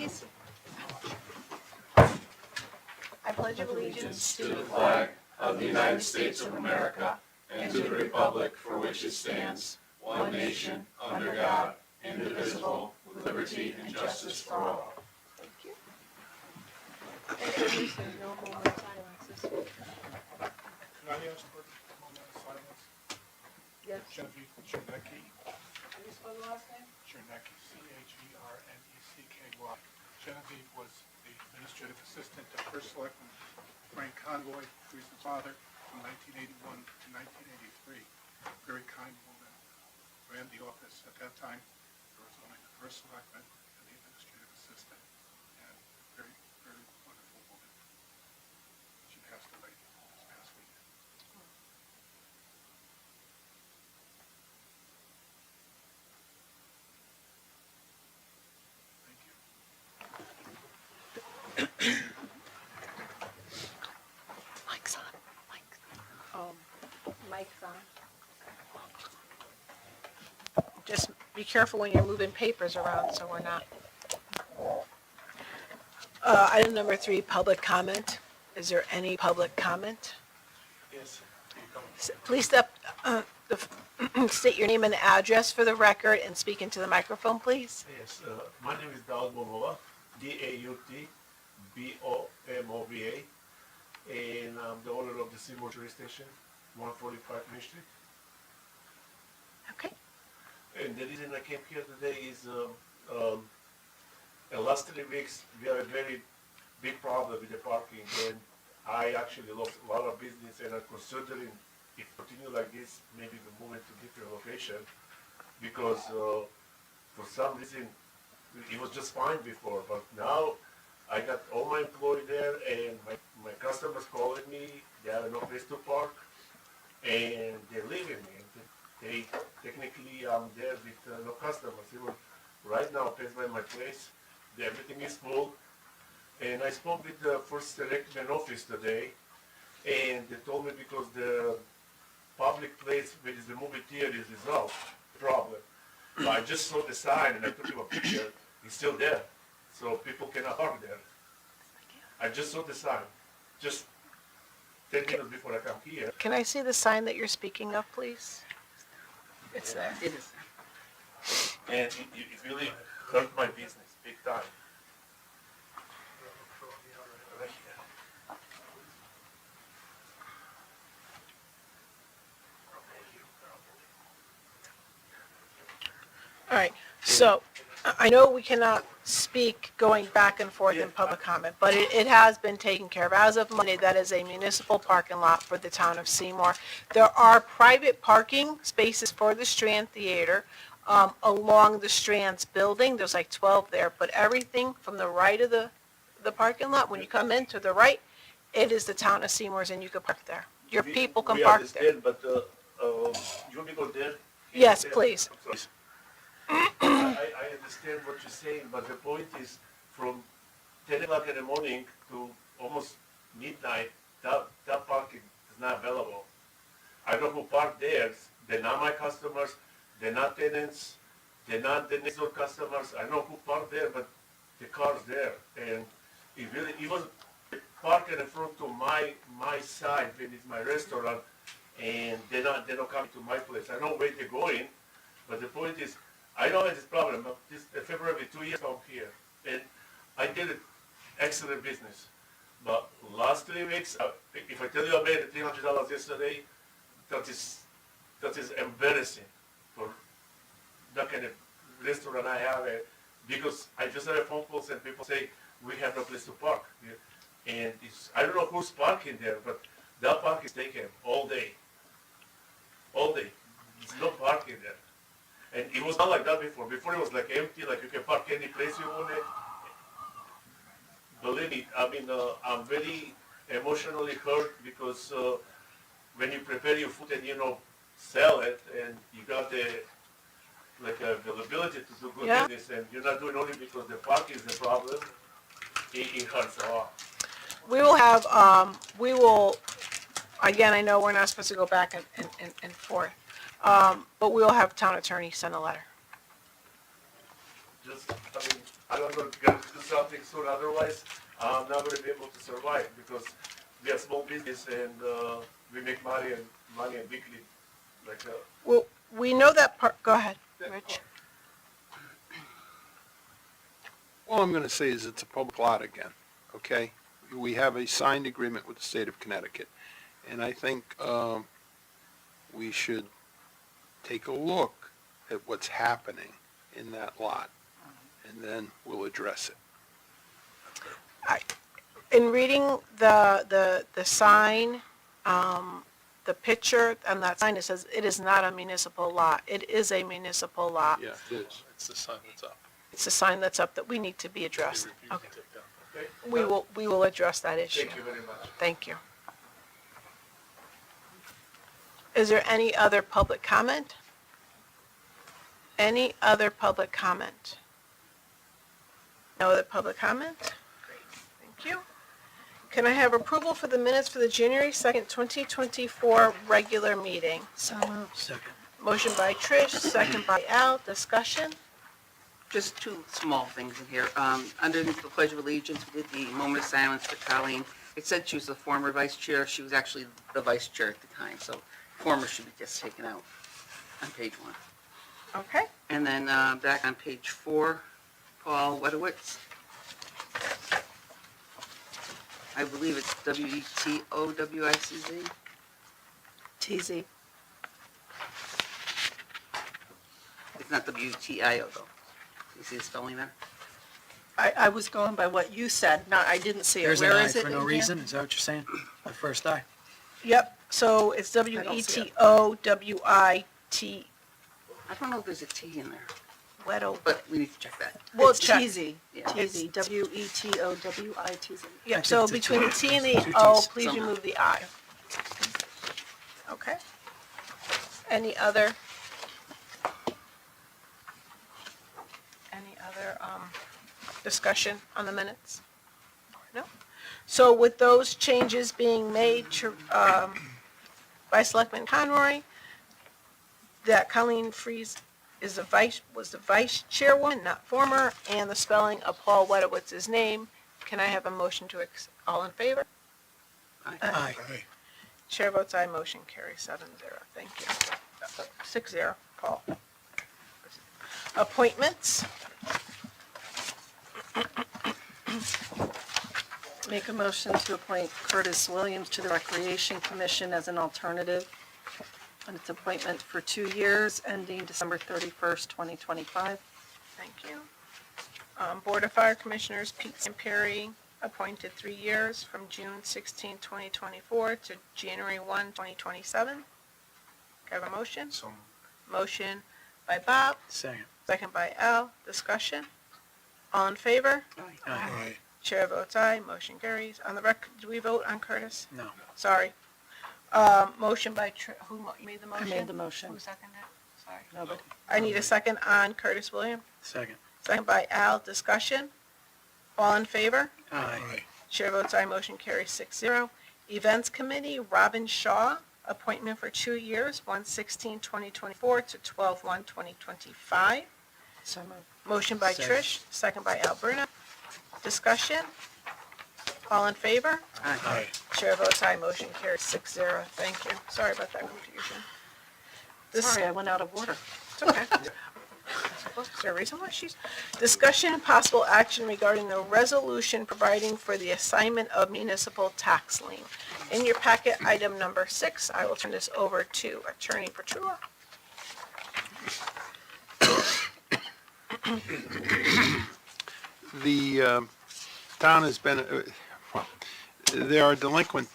please. I pledge allegiance To the flag of the United States of America and to the republic for which it stands, one nation, under God, indivisible, with liberty and justice for all. Thank you. There's no moment of silence this week. Can I ask for a moment of silence? Yes. Genevieve Chernecki, Can you spell the last name? Chernecki, Chernecky. Genevieve was the administrative assistant to First Selectman Frank Conroy, who is the father, from 1981 to 1983. Very kind woman. Ran the office at that time. There was only the First Selectman and the administrative assistant. And very, very wonderful woman. She passed away this past week. Thank you. Mike's on. Mike's on. Just be careful when you're moving papers around so we're not. Item number 3, public comment. Is there any public comment? Yes. Please state your name and address for the record and speak into the microphone, please. Yes, my name is Daud Bomova, D-A-U-T-B-O-M-O-V-A, and I'm the owner of the Seymour Jury Station, 145 Main Street. Okay. And the reason I came here today is, in the last 3 weeks, we have a very big problem with the parking, and I actually lost a lot of business, and I'm considering if continue like this, maybe we move it to different location, because for some reason, it was just fine before, but now I got all my employees there, and my customers calling me, they have no place to park, and they're leaving me. They technically, I'm there with no customers. Even right now, passed by my place, everything is full. And I spoke with the First Selectman office today, and they told me because the public place, which is the movie theater, is resolved the problem. But I just saw the sign and I took him a picture. It's still there, so people cannot park there. I just saw the sign, just 10 minutes before I come here. Can I see the sign that you're speaking of, please? It's there. It is. And it really hurt my business big time. Right here. All right, so I know we cannot speak going back and forth in public comment, but it has been taken care of. As of Monday, that is a municipal parking lot for the town of Seymour. There are private parking spaces for the Strand Theater along the Strand's building. There's like 12 there, but everything from the right of the parking lot, when you come in to the right, it is the town of Seymour's and you can park there. Your people can park there. We understand, but you want me to go there? Yes, please. I understand what you're saying, but the point is, from 10 o'clock in the morning to almost midnight, that parking is not available. I know who parked there. They're not my customers. They're not tenants. They're not the next door customers. I know who parked there, but the car's there. And it was parked in front of my side when it's my restaurant, and they're not coming to my place. I know where they're going, but the point is, I don't have this problem. This February 2 years I'm here, and I did an excellent business. But last 3 weeks, if I tell you I made $300 yesterday, that is embarrassing for that kind of restaurant I have. Because I just had a phone calls and people say we have no place to park, and I don't know who's parking there, but that park is taken all day. All day, there's no parking there. And it was not like that before. Before it was like empty, like you can park any place you want it. Believe me, I mean, I'm very emotionally hurt because when you prepare your food and sell it, and you got the availability to do good business, and you're not doing only because the park is the problem, it hurts a lot. We will, again, I know we're not supposed to go back and forth, but we will have town attorney send a letter. Just, I mean, I'm not going to get to do something soon, otherwise I'm not going to be able to survive because we are a small business and we make money and weekly, like Well, we know that part, go ahead, Rich. All I'm going to say is it's a public lot again, okay? We have a signed agreement with the state of Connecticut, and I think we should take a look at what's happening in that lot, and then we'll address it. In reading the sign, the picture on that sign, it says it is not a municipal lot. It is a municipal lot. Yeah, it is. It's the sign that's up. It's a sign that's up that we need to be addressed. They refuse Okay. to take down. okay? We will address that issue. Thank you very much. Thank you. Is there any other public comment? Any other public comment? No other public comment? Great, thank you. Can I have approval for the minutes for the January 2nd, 2024 regular meeting? So moved. Second. Motion by Trish, second by Al, discussion? Just two small things in here. Underneath the Pledge of Allegiance, we did the moment of silence for Colleen. It said she was the former vice chair. She was actually the vice chair at the time, so former should be just taken out on page 1. Okay, And then back on page 4, Paul Wedowitz. I believe it's WETOWICZ. TZ. It's not WTIO though. You see the spelling there? I was going by what you said, not, I didn't see it. There's an Where I is it for no in here? reason, is that what you're saying? The first I? Yep, so it's don't see it. WETOWIT, I don't know if there's a T in there, Weto. but we need to check that. We'll It's check. TZ, Yeah. TZ, WETOWITZ. Yep, I so think it's between the T and the two O, Ts please somehow. remove the I. Okay. Any other discussion on the minutes? No? So with those changes being made by Selectman Conroy, that Colleen Fries was the vice chairwoman, not former, and the spelling of Paul Wedowitz's name. Can I have a motion to, all in favor? Aye. Chair votes aye, motion carries 7-0. Thank you. 6-0, Paul. Appointments. Make a motion to appoint Curtis Williams to the Recreation Commission as an alternative. And its appointment for 2 years, ending December 31st, 2025. Thank you. Board of Fire Commissioners, Pete Perry, appointed 3 years from June 16, 2024 to January 1, 2027. Can I have a motion? So Motion by Bob, Second. second by Al. Discussion? All in favor? Aye. Chair votes aye, motion carries. On the record, do we vote on Curtis? No. Sorry. Motion by, who made the motion? I made the motion. Who seconded it? Sorry. Nobody. I need a second on Curtis Williams. Second. Second by Al. Discussion? All in favor? Aye. Chair votes aye, motion carries 6-0. Events Committee, Robin Shaw, appointment for 2 years, 1/16/2024 to 12/1/2025. So moved. Motion by Second. Trish, second by Alberta. Discussion? All in favor? Aye. Chair votes aye, motion carries 6-0. Thank you. Sorry about that confusion. This- Sorry, I went out of order. It's okay. Is there a reason why she's... Discussion and possible action regarding the resolution providing for the assignment of municipal tax lien. In your packet, item number 6, I will turn this over to Attorney Petrua. The town has been, well, there are delinquent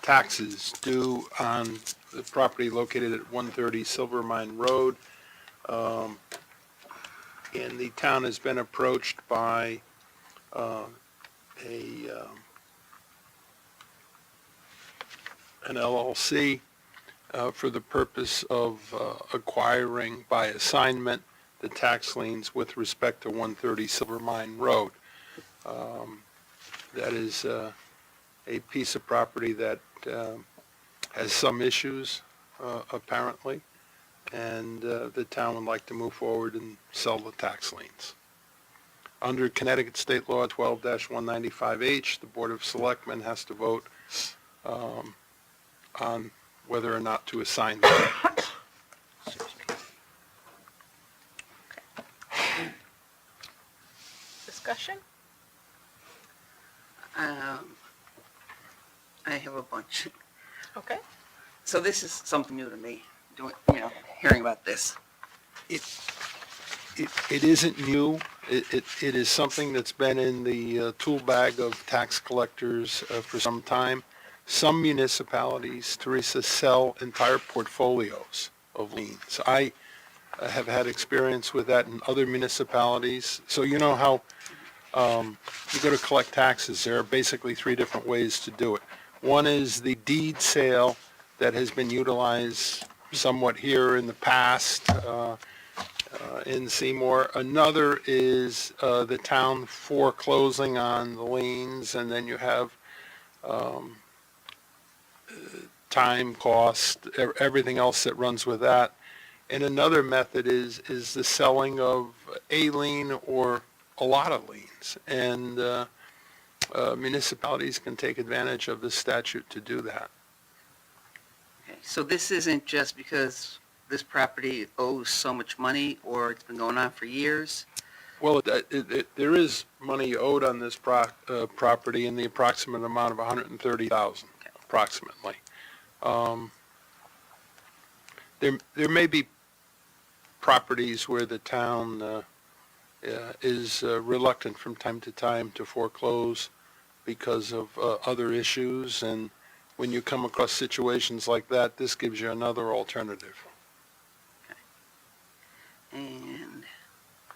taxes due on the property located at 130 Silver Mine Road. And the town has been approached by an LLC for the purpose of acquiring by assignment the tax liens with respect to 130 Silver Mine Road. That is a piece of property that has some issues, apparently, and the town would like to move forward and sell the tax liens. Under Connecticut State Law 12-195H, the Board of Selectmen has to vote on whether or not to assign them. Discussion? I have a bunch. Okay. So this is something new to me, hearing about this. It isn't new. It is something that's been in the tool bag of tax collectors for some time. Some municipalities, Teresa, sell entire portfolios of liens. I have had experience with that in other municipalities. So you know how you go to collect taxes, there are basically three different ways to do it. One is the deed sale that has been utilized somewhat here in the past in Seymour. Another is the town foreclosing on the liens, and then you have time, cost, everything else that runs with that. And another method is the selling of a lien or a lot of liens. And municipalities can take advantage of this statute to do that. Okay, so this isn't just because this property owes so much money, or it's been going on for years? Well, there is money owed on this property in the approximate amount of $130,000, approximately. There may be properties where the town is reluctant from time to time to foreclose because of other issues, and when you come across situations like that, this gives you another alternative. And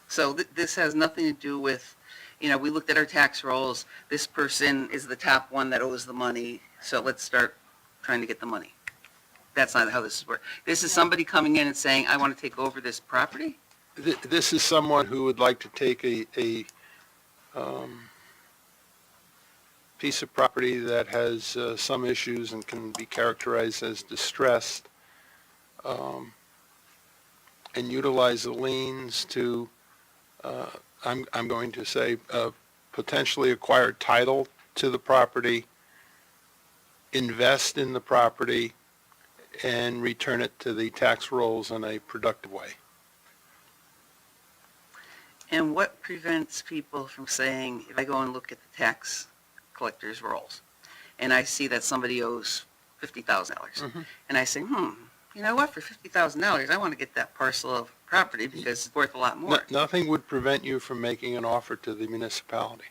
so this has nothing to do with, we looked at our tax rolls, this person is the top one that owes the money, so let's start trying to get the money. That's not how this works. This is somebody coming in and saying, I want to take over this property? This is someone who would like to take a piece of property that has some issues and can be characterized as distressed, and utilize the liens to, I'm going to say, potentially acquire title to the property, invest in the property, and return it to the tax rolls in a productive way. And what prevents people from saying, if I go and look at the tax collector's rolls, and I see that somebody owes $50,000, and I say, you know what, for $50,000, I want to get that parcel of property because it's worth a lot more. Nothing would prevent you from making an offer to the municipality.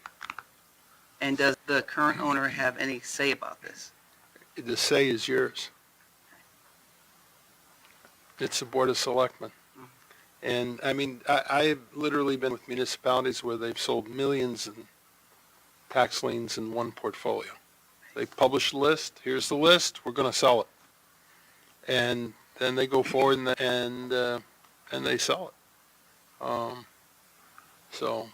And does the current owner have any say about this? The say is yours. It's the Board of Selectmen. And, I mean, I've literally been with municipalities where they've sold millions in tax liens in one portfolio. They publish a list, here's the list, we're going to sell it. And then they go forward and they sell it. So.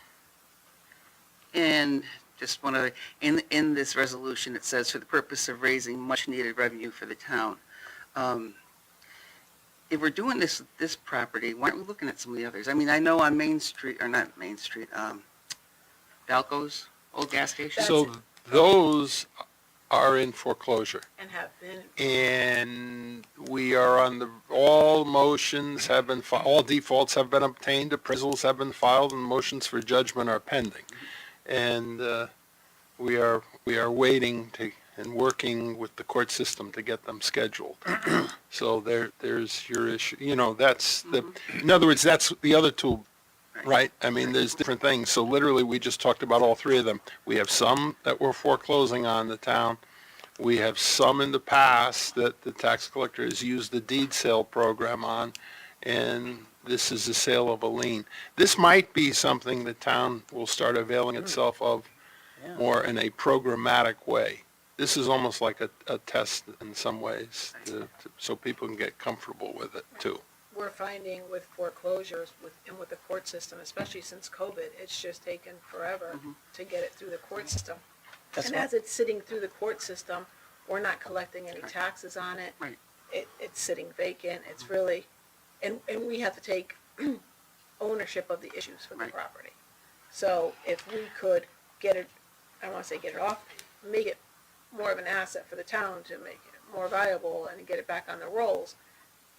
And just one other, in this resolution, it says, for the purpose of raising much-needed revenue for the town. If we're doing this property, why aren't we looking at some of the others? I mean, I know on Main Street, or not Main Street, Valco's old gas station. So those are in foreclosure. And have been. And we are on all motions have been, all defaults have been obtained, appraisals have been filed, and motions for judgment are pending. And we are waiting and working with the court system to get them scheduled. So there's your issue. That's in other words, that's the other tool, right? I mean, there's different things. So literally, we just talked about all three of them. We have some that we're foreclosing on the town. We have some in the past that the tax collector has used the deed sale program on, and this is the sale of a lien. This might be something the town will start availing itself of more in a programmatic way. This is almost like a test in some ways, so people can get comfortable with it too. We're finding with foreclosures and with the court system, especially since COVID, it's just taken forever to get it through the court system. And as it's sitting through the court system, we're not collecting any taxes on it. Right. It's sitting vacant. It's really, and we have to take ownership of the issues for the Right. property. So if we could get it, I don't wanna say get it off, make it more of an asset for the town to make it more valuable and get it back on the rolls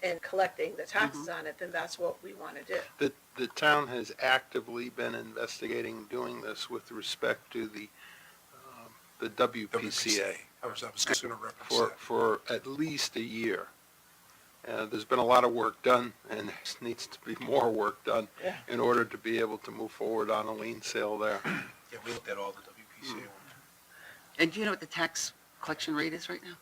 and collecting the taxes on it, then that's what we wanna do. The town has actively been investigating doing this with respect to the WPCA I was just going to reference for, that. for at least a year. There's been a lot of work done, and there needs to be more work done Yeah. in order to be able to move forward on a lien sale there. Yeah, we looked at all the WPCA ones. And do you know what the tax collection rate is right now?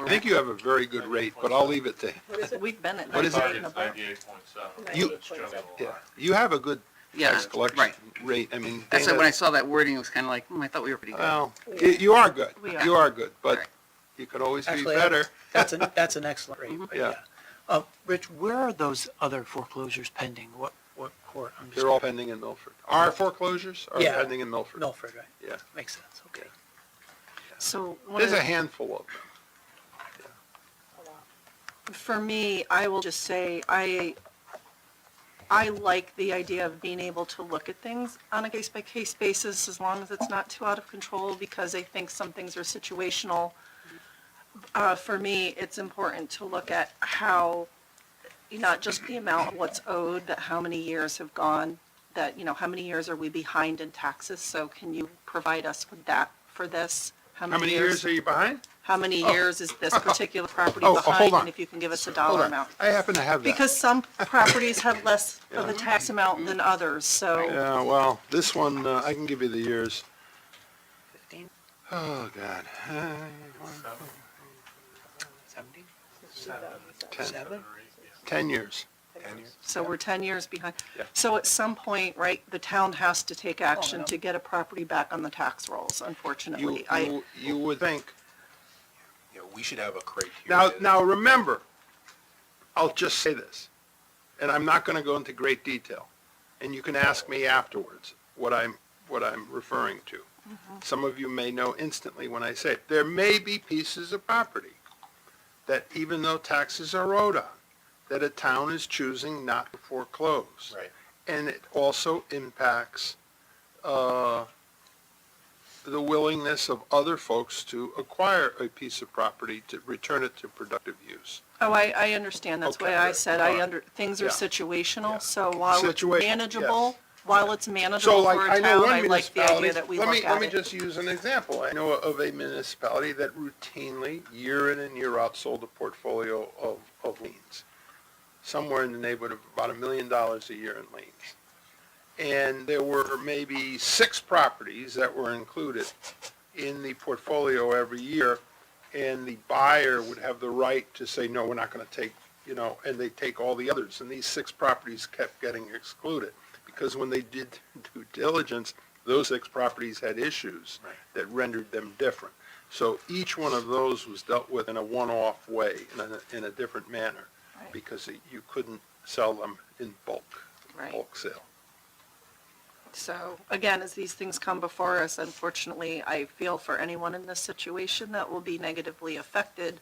I think you have a very good rate, but I'll leave it to, What is it? We've been at What is it? 98 and above. 98.7. You- It's jumping a yeah, lot. you have a good Yeah, tax collection right. rate. I mean, That's why Dana- when I saw that wording, it was kind of like, I thought we were pretty good. Well, you are good. We are. You are good, but Right. you could always be Actually, better. that's an excellent rate, but Yeah. yeah. Rich, where are those other foreclosures pending? What court? I'm just They're all pending in Milford. Our foreclosures are Yeah. pending in Milford. Milford, right? Yeah. Makes sense, okay. So one There's of a the- handful of them. for me, I will just say, I like the idea of being able to look at things on a case-by-case basis, as long as it's not too out of control, because I think some things are situational. For me, it's important to look at how, not just the amount of what's owed, but how many years have gone, that, how many years are we behind in taxes? So can you provide us with that for this? How many years are you behind? How many years is this particular property Oh, hold behind? on. And if you can give us a Hold dollar on. amount. I happen to have that. Because some properties have less of a tax amount than others, so, Yeah, well, this one, I can give you the years. 15, Oh, God. 17? 10, Seven? 10 years. 10 years? so we're 10 years behind. Yeah. So at some point, right, the town has to take action no. to get a property back on the tax rolls, You, unfortunately. you would think. Yeah, we should have a criteria. Now, remember, I'll just say this, and I'm not going to go into great detail, and you can ask me afterwards what I'm referring to. Some of you may know instantly when I say it. There may be pieces of property that even though taxes are owed on, that a town is choosing not to foreclose. Right. And it also impacts the willingness of other folks to acquire a piece of property to return it to productive use. Oh, I understand, that's why Okay, I good. said All right. things are Yeah. situational, Yeah. so while it's Situational, manageable, yes. while it's So manageable like, for I a know town, one I like the idea municipality, that we let look me at it. just use an example. I know of a municipality that routinely, year in and year out, sold a portfolio of liens. Somewhere in the neighborhood of about $1 million a year in liens. And there were maybe 6 properties that were included in the portfolio every year, and the buyer would have the right to say, no, we're not going to take, and they take all the others. And these 6 properties kept getting excluded, because when they did due diligence, those 6 properties had issues that rendered them different. So each one of those was dealt with in a one-off way, in a different manner, Right. because you couldn't sell them in bulk Right. sale. So, again, as these things come before us, unfortunately, I feel for anyone in this situation that will be negatively affected,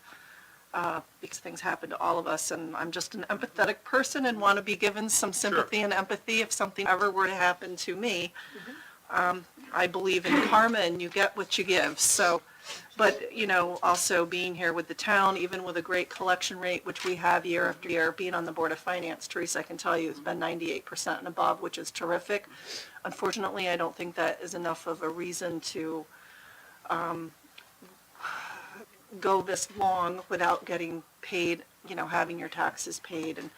because things happen to all of us, and I'm just an empathetic person and want to be given some sympathy and empathy if something ever were to happen to me. I believe in karma, and you get what you give, so, but, also being here with the town, even with a great collection rate, which we have year after year, being on the Board of Finance, Teresa, I can tell you, it's been 98% and above, which is terrific. Unfortunately, I don't think that is enough of a reason to go this long without getting paid, having your taxes paid. And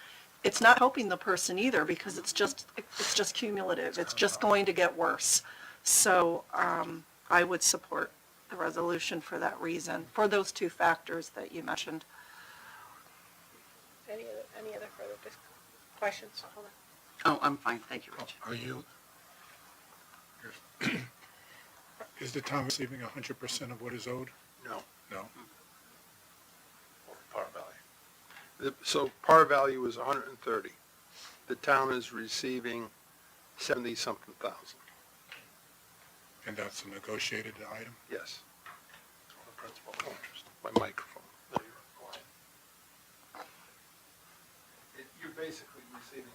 it's not helping the person either, because it's just cumulative. It's just going to get worse. So I would support the resolution for that reason, for those 2 factors that you mentioned. Any other further questions? Hold on. Oh, I'm fine, thank you, Rich. Are you, is the town receiving 100% of what is owed? No. No? Par value. So par value is 130. The town is receiving 70-something thousand. And that's a negotiated item? Yes. My microphone. receiving.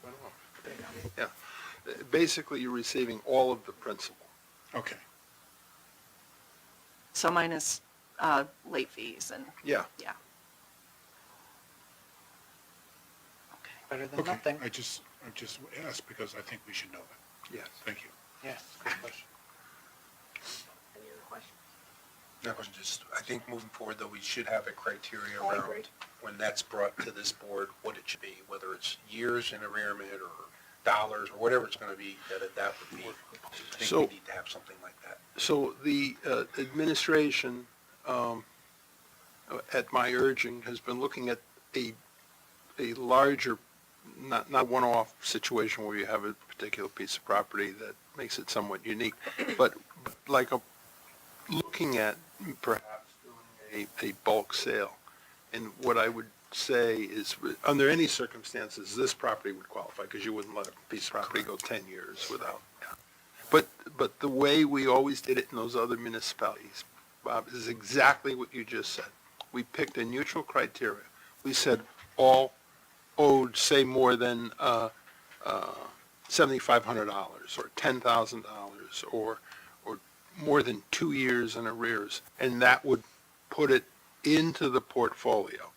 I don't know. Yeah, basically you're receiving all of the principal. Okay. So minus late fees and, Yeah. yeah. Better than Okay. nothing. I just asked because I think we should know that. Yes. Thank you. Yeah, good question. Any other questions? No question, just, I think moving forward, though, we should have a criteria I agree. around when that's brought to this board, what it should be, whether it's years in arrearment or dollars or whatever it's gonna be, that would be, I think So- we need to have something like that. So the administration, at my urging, has been looking at a larger, not one-off situation where you have a particular piece of property that makes it somewhat unique, but like looking at perhaps doing a bulk sale. And what I would say is, under any circumstances, this property would qualify, because you wouldn't let a piece of property go 10 years without. But the way we always did it in those other municipalities, Bob, is exactly what you just said. We picked a neutral criteria. We said all owed, say, more than $7,500 or $10,000 or more than 2 years in arrears, and that would put it into the portfolio.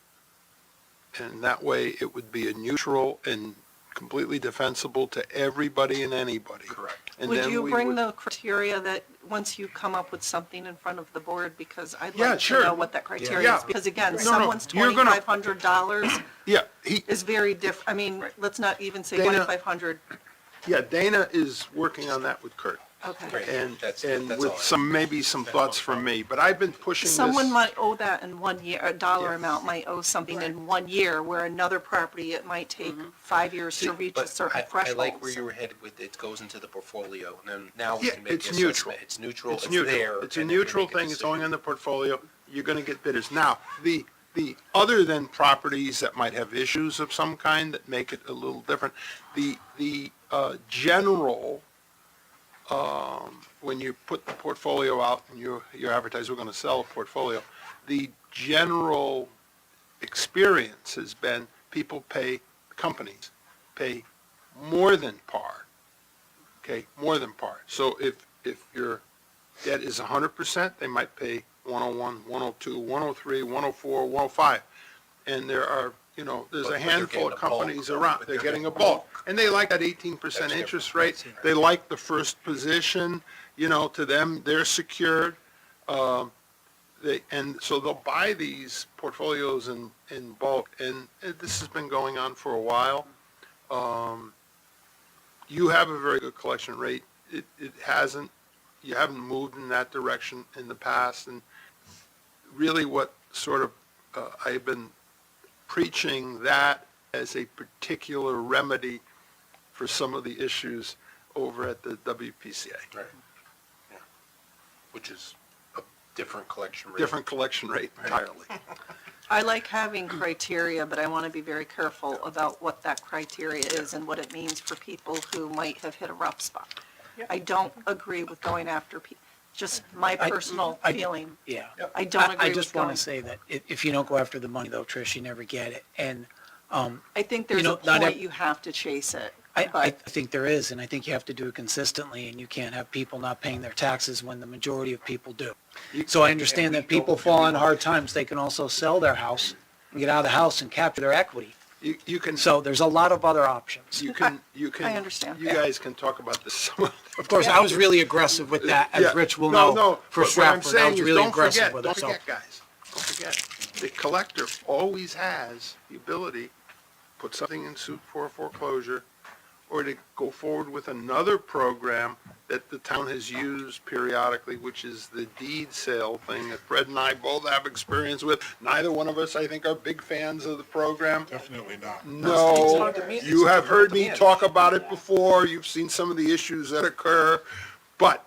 And that way, it would be a neutral and completely defensible to everybody and anybody. Correct. And Would then you we bring would- the criteria that, once you come up with something in front of the board, because I'd Yeah, like to sure. know what that criteria Yeah. is, because again, No, someone's you're gonna- $2,500 Yeah, is very I mean, let's not even say Dana- 2,500, Dana is working on that with Kurt. okay. Great. And That's with all. maybe some thoughts from me, but I've been pushing this. Someone might owe that in 1 year, a dollar Yeah. amount might owe something in 1 year, where another property, it might take 5 years to reach a But certain I threshold. like where you were headed with, it goes into the portfolio, and then now we Yeah, can make it's the neutral. assessment. It's neutral, It's it's neutral. there. It's a and then we neutral make a thing, it's going decision. in the portfolio, you're gonna get bidders. Now, the other than properties that might have issues of some kind that make it a little different, the general, when you put the portfolio out and you advertise, we're gonna sell a portfolio, the general experience has been companies pay more than par. Okay, more than par. So if your debt is 100%, they might pay 101, 102, 103, 104, 105. And there are, there's But a they're handful getting of a bulk, companies though. around, But they're they're getting a getting a bulk. bulk. And they like that 18% That's interest different. rate, they like the first position, to them, they're secured. And so they'll buy these portfolios in bulk, and this has been going on for a while. You have a very good collection rate. You haven't moved in that direction in the past, and really what sort of, I've been preaching that as a particular remedy for some of the issues over at the WPCA. Right. Yeah. Which is a different collection rate. Different collection rate entirely. I like having criteria, but I want to be very careful about what that criteria is and what it means for people who might have hit a rough spot. I don't agree with going after just my personal feeling. Yeah. I don't agree I with just want going, to say that if you don't go after the money though, Trish, you never get it. And I think there's a not point ev- you have to chase it. I But think there is, and I think you have to do it consistently, and you can't have people not paying their taxes when the majority of people do. So I understand that people fall on hard times. They can also sell their house and get out of the house and capture their equity. You can, So there's a lot of other options. you can. I understand. You guys can talk about this some other Of course, I was really aggressive with that, Yeah. as Rich will No, know, no, for but what I'm Stratford. I saying was is really don't aggressive forget- with Don't it, so. forget, guys, don't forget, the collector always has the ability to put something in suit for a foreclosure or to go forward with another program that the town has used periodically, which is the deed sale thing that Fred and I both have experience with. Neither one of us, I think, are big fans of the program. Definitely not. No, you have heard me talk about it before, you've seen some of the issues that occur, but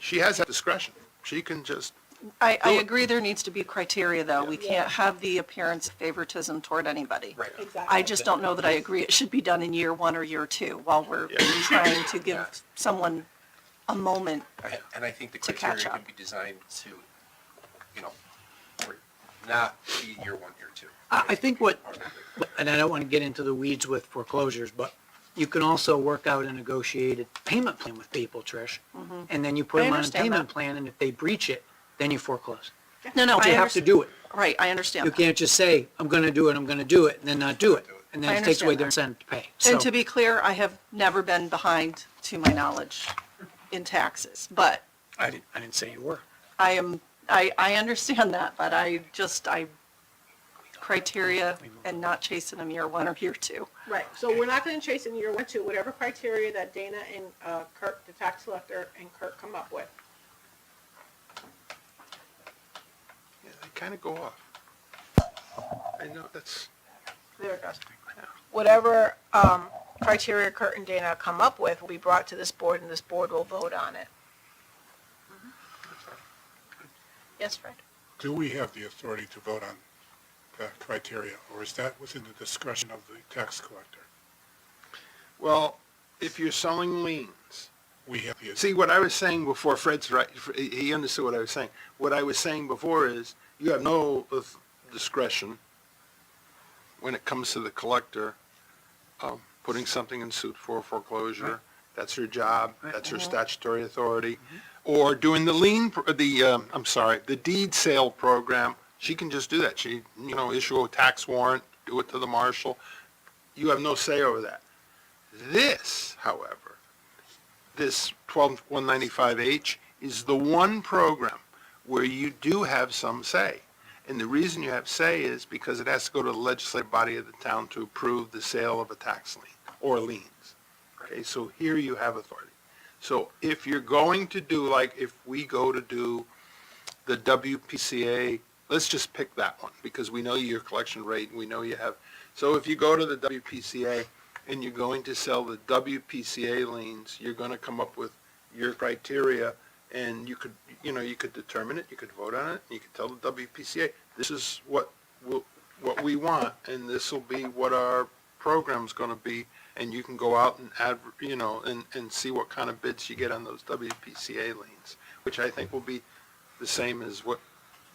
she has that discretion. She can just, I Do it. agree there needs to be criteria, though. We can't have the appearance of favoritism toward anybody. Right. I just don't know that I agree it should be done in year 1 or year 2 while we're trying to give someone a moment. And I think the To criteria catch can up. be designed to, not be year one, year two. I think and I don't want to get into the weeds with foreclosures, but you can also work out a negotiated payment plan with people, Trish. And then you put I them on a understand payment that. plan, and if they breach it, then you foreclose. No, But you have to do it. Right, I understand You that. can't just say, I'm gonna do it, and then not do it. And then I it takes away understand their that. incentive to pay. And So, to be clear, I have never been behind, to my knowledge, in taxes, but I didn't say you were. I understand that, but criteria and not chasing them year one or year two. Right, so we're not gonna chase in year 1, 2, whatever criteria that Dana and Kirk, the tax collector, and Kirk come up with. Yeah, they kind of go off. I know, that's, There it goes. Whatever criteria Kurt and Dana come up with will be brought to this board, and this board will vote on it. Yes, Fred? Do we have the authority to vote on the criteria, or is that within the discretion of the tax collector? well, if you're selling liens, We have the, see, what I was saying before, Fred's right, he understood what I was saying. What I was saying before is, you have no discretion when it comes to the collector, putting something in suit for foreclosure. That's her job, that's her statutory authority. Or doing the the deed sale program, she can just do that. She, issue a tax warrant, do it to the marshal. You have no say over that. This, however, this 12195H is the one program where you do have some say. And the reason you have say is because it has to go to the legislative body of the town to approve the sale of a tax lien or liens. Okay, so here you have authority. So if you're going to do, like if we go to do the WPCA, let's just pick that one because we know your collection rate and we know you have. So if you go to the WPCA and you're going to sell the WPCA liens, you're going to come up with your criteria and you could determine it, you could vote on it, and you could tell the WPCA, this is what we want and this will be what our program's going to be. And you can go out and and see what kind of bids you get on those WPCA liens, which I think will be the same as what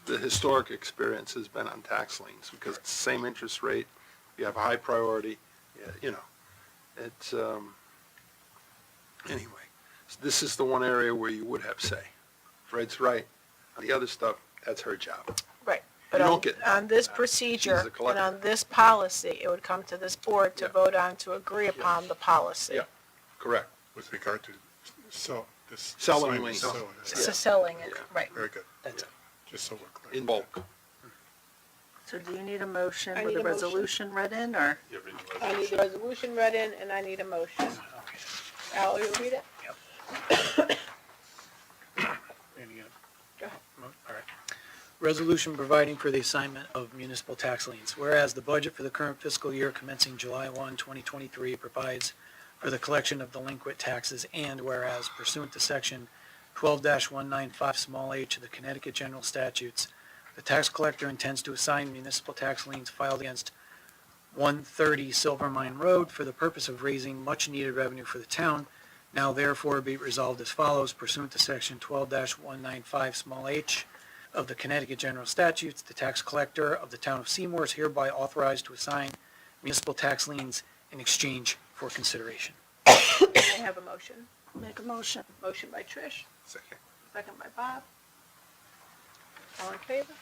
the historic experience has been on tax liens, because it's the same interest rate, you have a high priority, it's, anyway, this is the one area where you would have say. Fred's right. On the other stuff, that's her job. Right. But You on, don't get- on this She's procedure the collector. and on this policy, it would come to this board to Yeah. vote on to agree upon the policy. Yeah. Correct. with regard to this. Selling assignment, liens. so, So selling it, Yeah. right. Very good, That's just so we're clear. In bulk. So do you need a motion I with need a a motion. resolution read in, or? I need the resolution read in, and I need a motion. Al, you read it? Any, Go ahead. All right. Resolution providing for the assignment of municipal tax liens. Whereas the budget for the current fiscal year commencing July 1, 2023 provides for the collection of delinquent taxes, and whereas pursuant to section 12-195 small h of the Connecticut General Statutes, the tax collector intends to assign municipal tax liens filed against 130 Silver Mine Road for the purpose of raising much-needed revenue for the town. Now therefore be it resolved as follows: pursuant to section 12-195 small h of the Connecticut General Statutes, the tax collector of the town of Seymour is hereby authorized to assign municipal tax liens in exchange for consideration. I have a motion. Make a motion. Motion by Trish, Second. second by Bob. All in favor?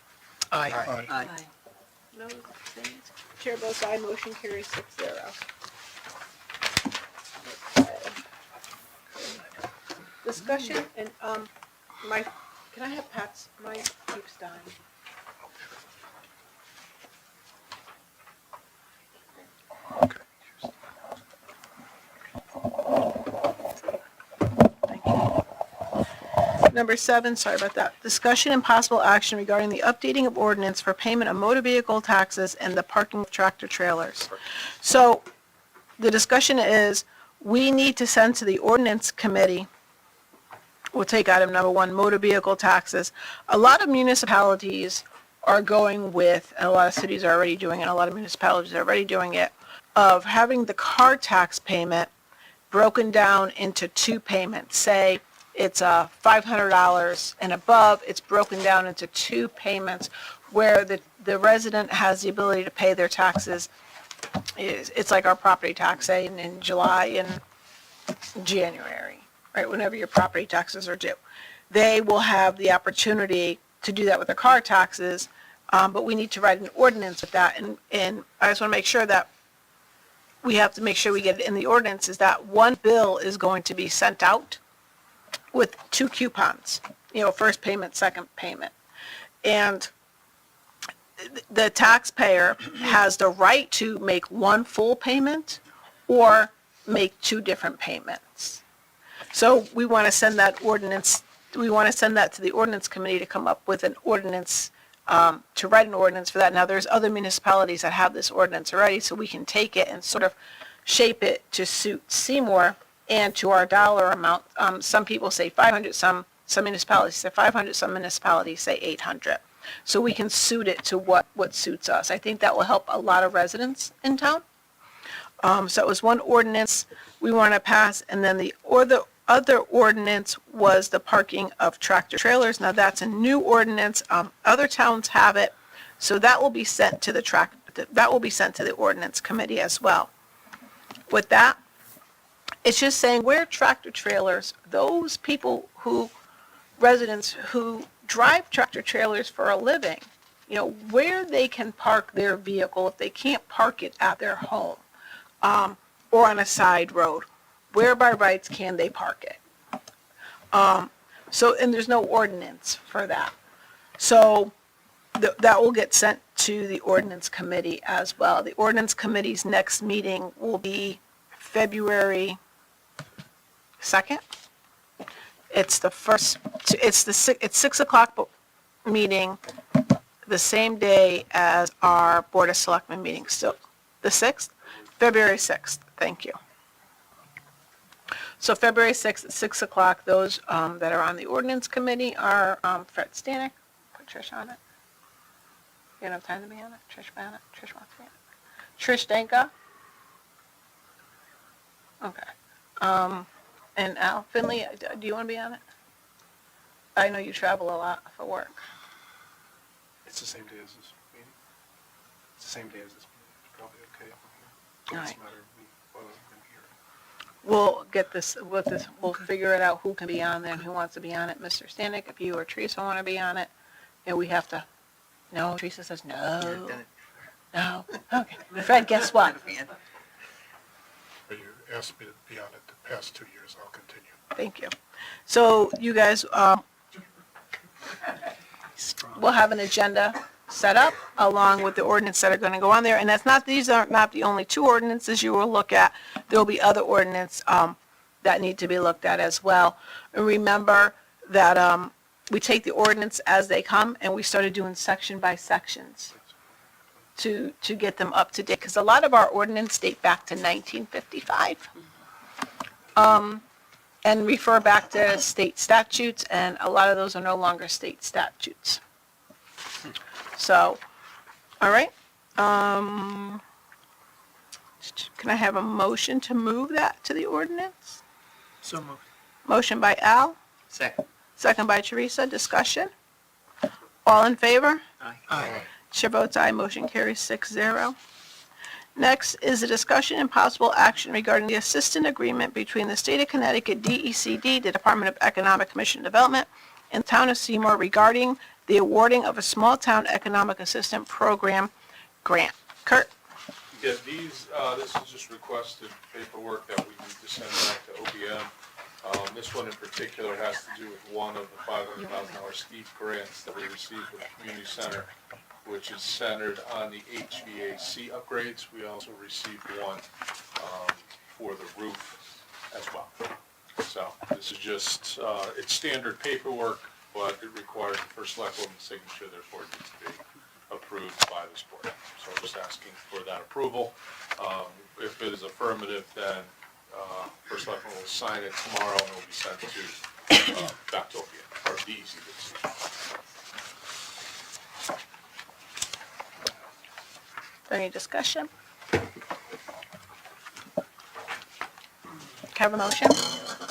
Aye. Aye. No, abstains. Chair votes aye, motion carries 6-0. Discussion and, can I have Pat's, mine keeps dying. Okay. Thank you. Number 7, sorry about that. Discussion and possible action regarding the updating of ordinance for payment of motor vehicle taxes and the parking of tractor trailers. So the discussion is, we need to send to the ordinance committee, we'll take item number 1, motor vehicle taxes. A lot of municipalities are going with, and a lot of cities are already doing it, and a lot of municipalities are already doing it, of having the car tax payment broken down into 2 payments. Say, it's $500 and above. It's broken down into 2 payments where the resident has the ability to pay their taxes. It's like our property tax, say in July and January, right, whenever your property taxes are due. They will have the opportunity to do that with their car taxes, but we need to write an ordinance with that. And I just want to make sure that we have to make sure we get it in the ordinance, is that one bill is going to be sent out with 2 coupons, first payment, second payment. And the taxpayer has the right to make one full payment or make 2 different payments. So we want to send that ordinance, we want to send that to the ordinance committee to come up with an ordinance, to write an ordinance for that. Now, there's other municipalities that have this ordinance already, so we can take it and sort of shape it to suit Seymour and to our dollar amount. Some people say 500, some municipalities say 500, some municipalities say 800. So we can suit it to what suits us. I think that will help a lot of residents in town. So it was one ordinance we want to pass, and then the other ordinance was the parking of tractor trailers. Now that's a new ordinance. Other towns have it, so that will be sent to the ordinance committee as well. With that, it's just saying where tractor trailers, those people residents who drive tractor trailers for a living, where they can park their vehicle if they can't park it at their home, or on a side road. Where by rights can they park it? And there's no ordinance for that. So that will get sent to the ordinance committee as well. The ordinance committee's next meeting will be February 2nd. It's the first, it's 6 o'clock meeting, the same day as our Board of Selectmen meeting. So the 6th, February 6th, thank you. So February 6th at 6 o'clock, those that are on the ordinance committee are Fred Stanek, put Trish on it. You don't have time to be on it? Trish be on it? Trish wants to be on it. Trish Danka. Okay. And Al Finley, do you want to be on it? I know you travel a lot for work. It's the same day as this meeting? It's the same day as this meeting, it's probably okay. All right. Doesn't matter if we, I'm here. We'll figure it out who can be on there and who wants to be on it. Mr. Stanek, if you or Teresa want to be on it, and we have to, no, Teresa says no. No, okay. Fred, guess what? But you asked me to be on it the past 2 years, I'll continue. Thank you. So you guys, we'll have an agenda set up along with the ordinance that are going to go on there. And these are not the only 2 ordinances you will look at. There will be other ordinance that need to be looked at as well. And remember that we take the ordinance as they come, and we started doing section by sections to get them up to date. Because a lot of our ordinance date back to 1955. And refer back to state statutes, and a lot of those are no longer state statutes. So, all right. Can I have a motion to move that to the ordinance? So moved. Motion by Al, Second. second by Teresa. Discussion? All in favor? Aye. Chair votes aye, motion carries 6-0. Next is a discussion and possible action regarding the assistant agreement between the State of Connecticut DECD, the Department of Economic Commission Development, and the Town of Seymour regarding the awarding of a small town economic assistance program grant. Kurt? Yeah, this is just requested paperwork that we need to send back to OBM. This one in particular has to do with one of the $500,000 steep grants that we received with the community center, which is centered on the HVAC upgrades. We also received one for the roof as well. So this is just, it's standard paperwork, but it requires the first select woman's signature, therefore it needs to be approved by this board. So I'm just asking for that approval. If it is affirmative, then first select woman will sign it tomorrow and it will be sent to back to OPM, or DECD. Any discussion? Can I have a motion?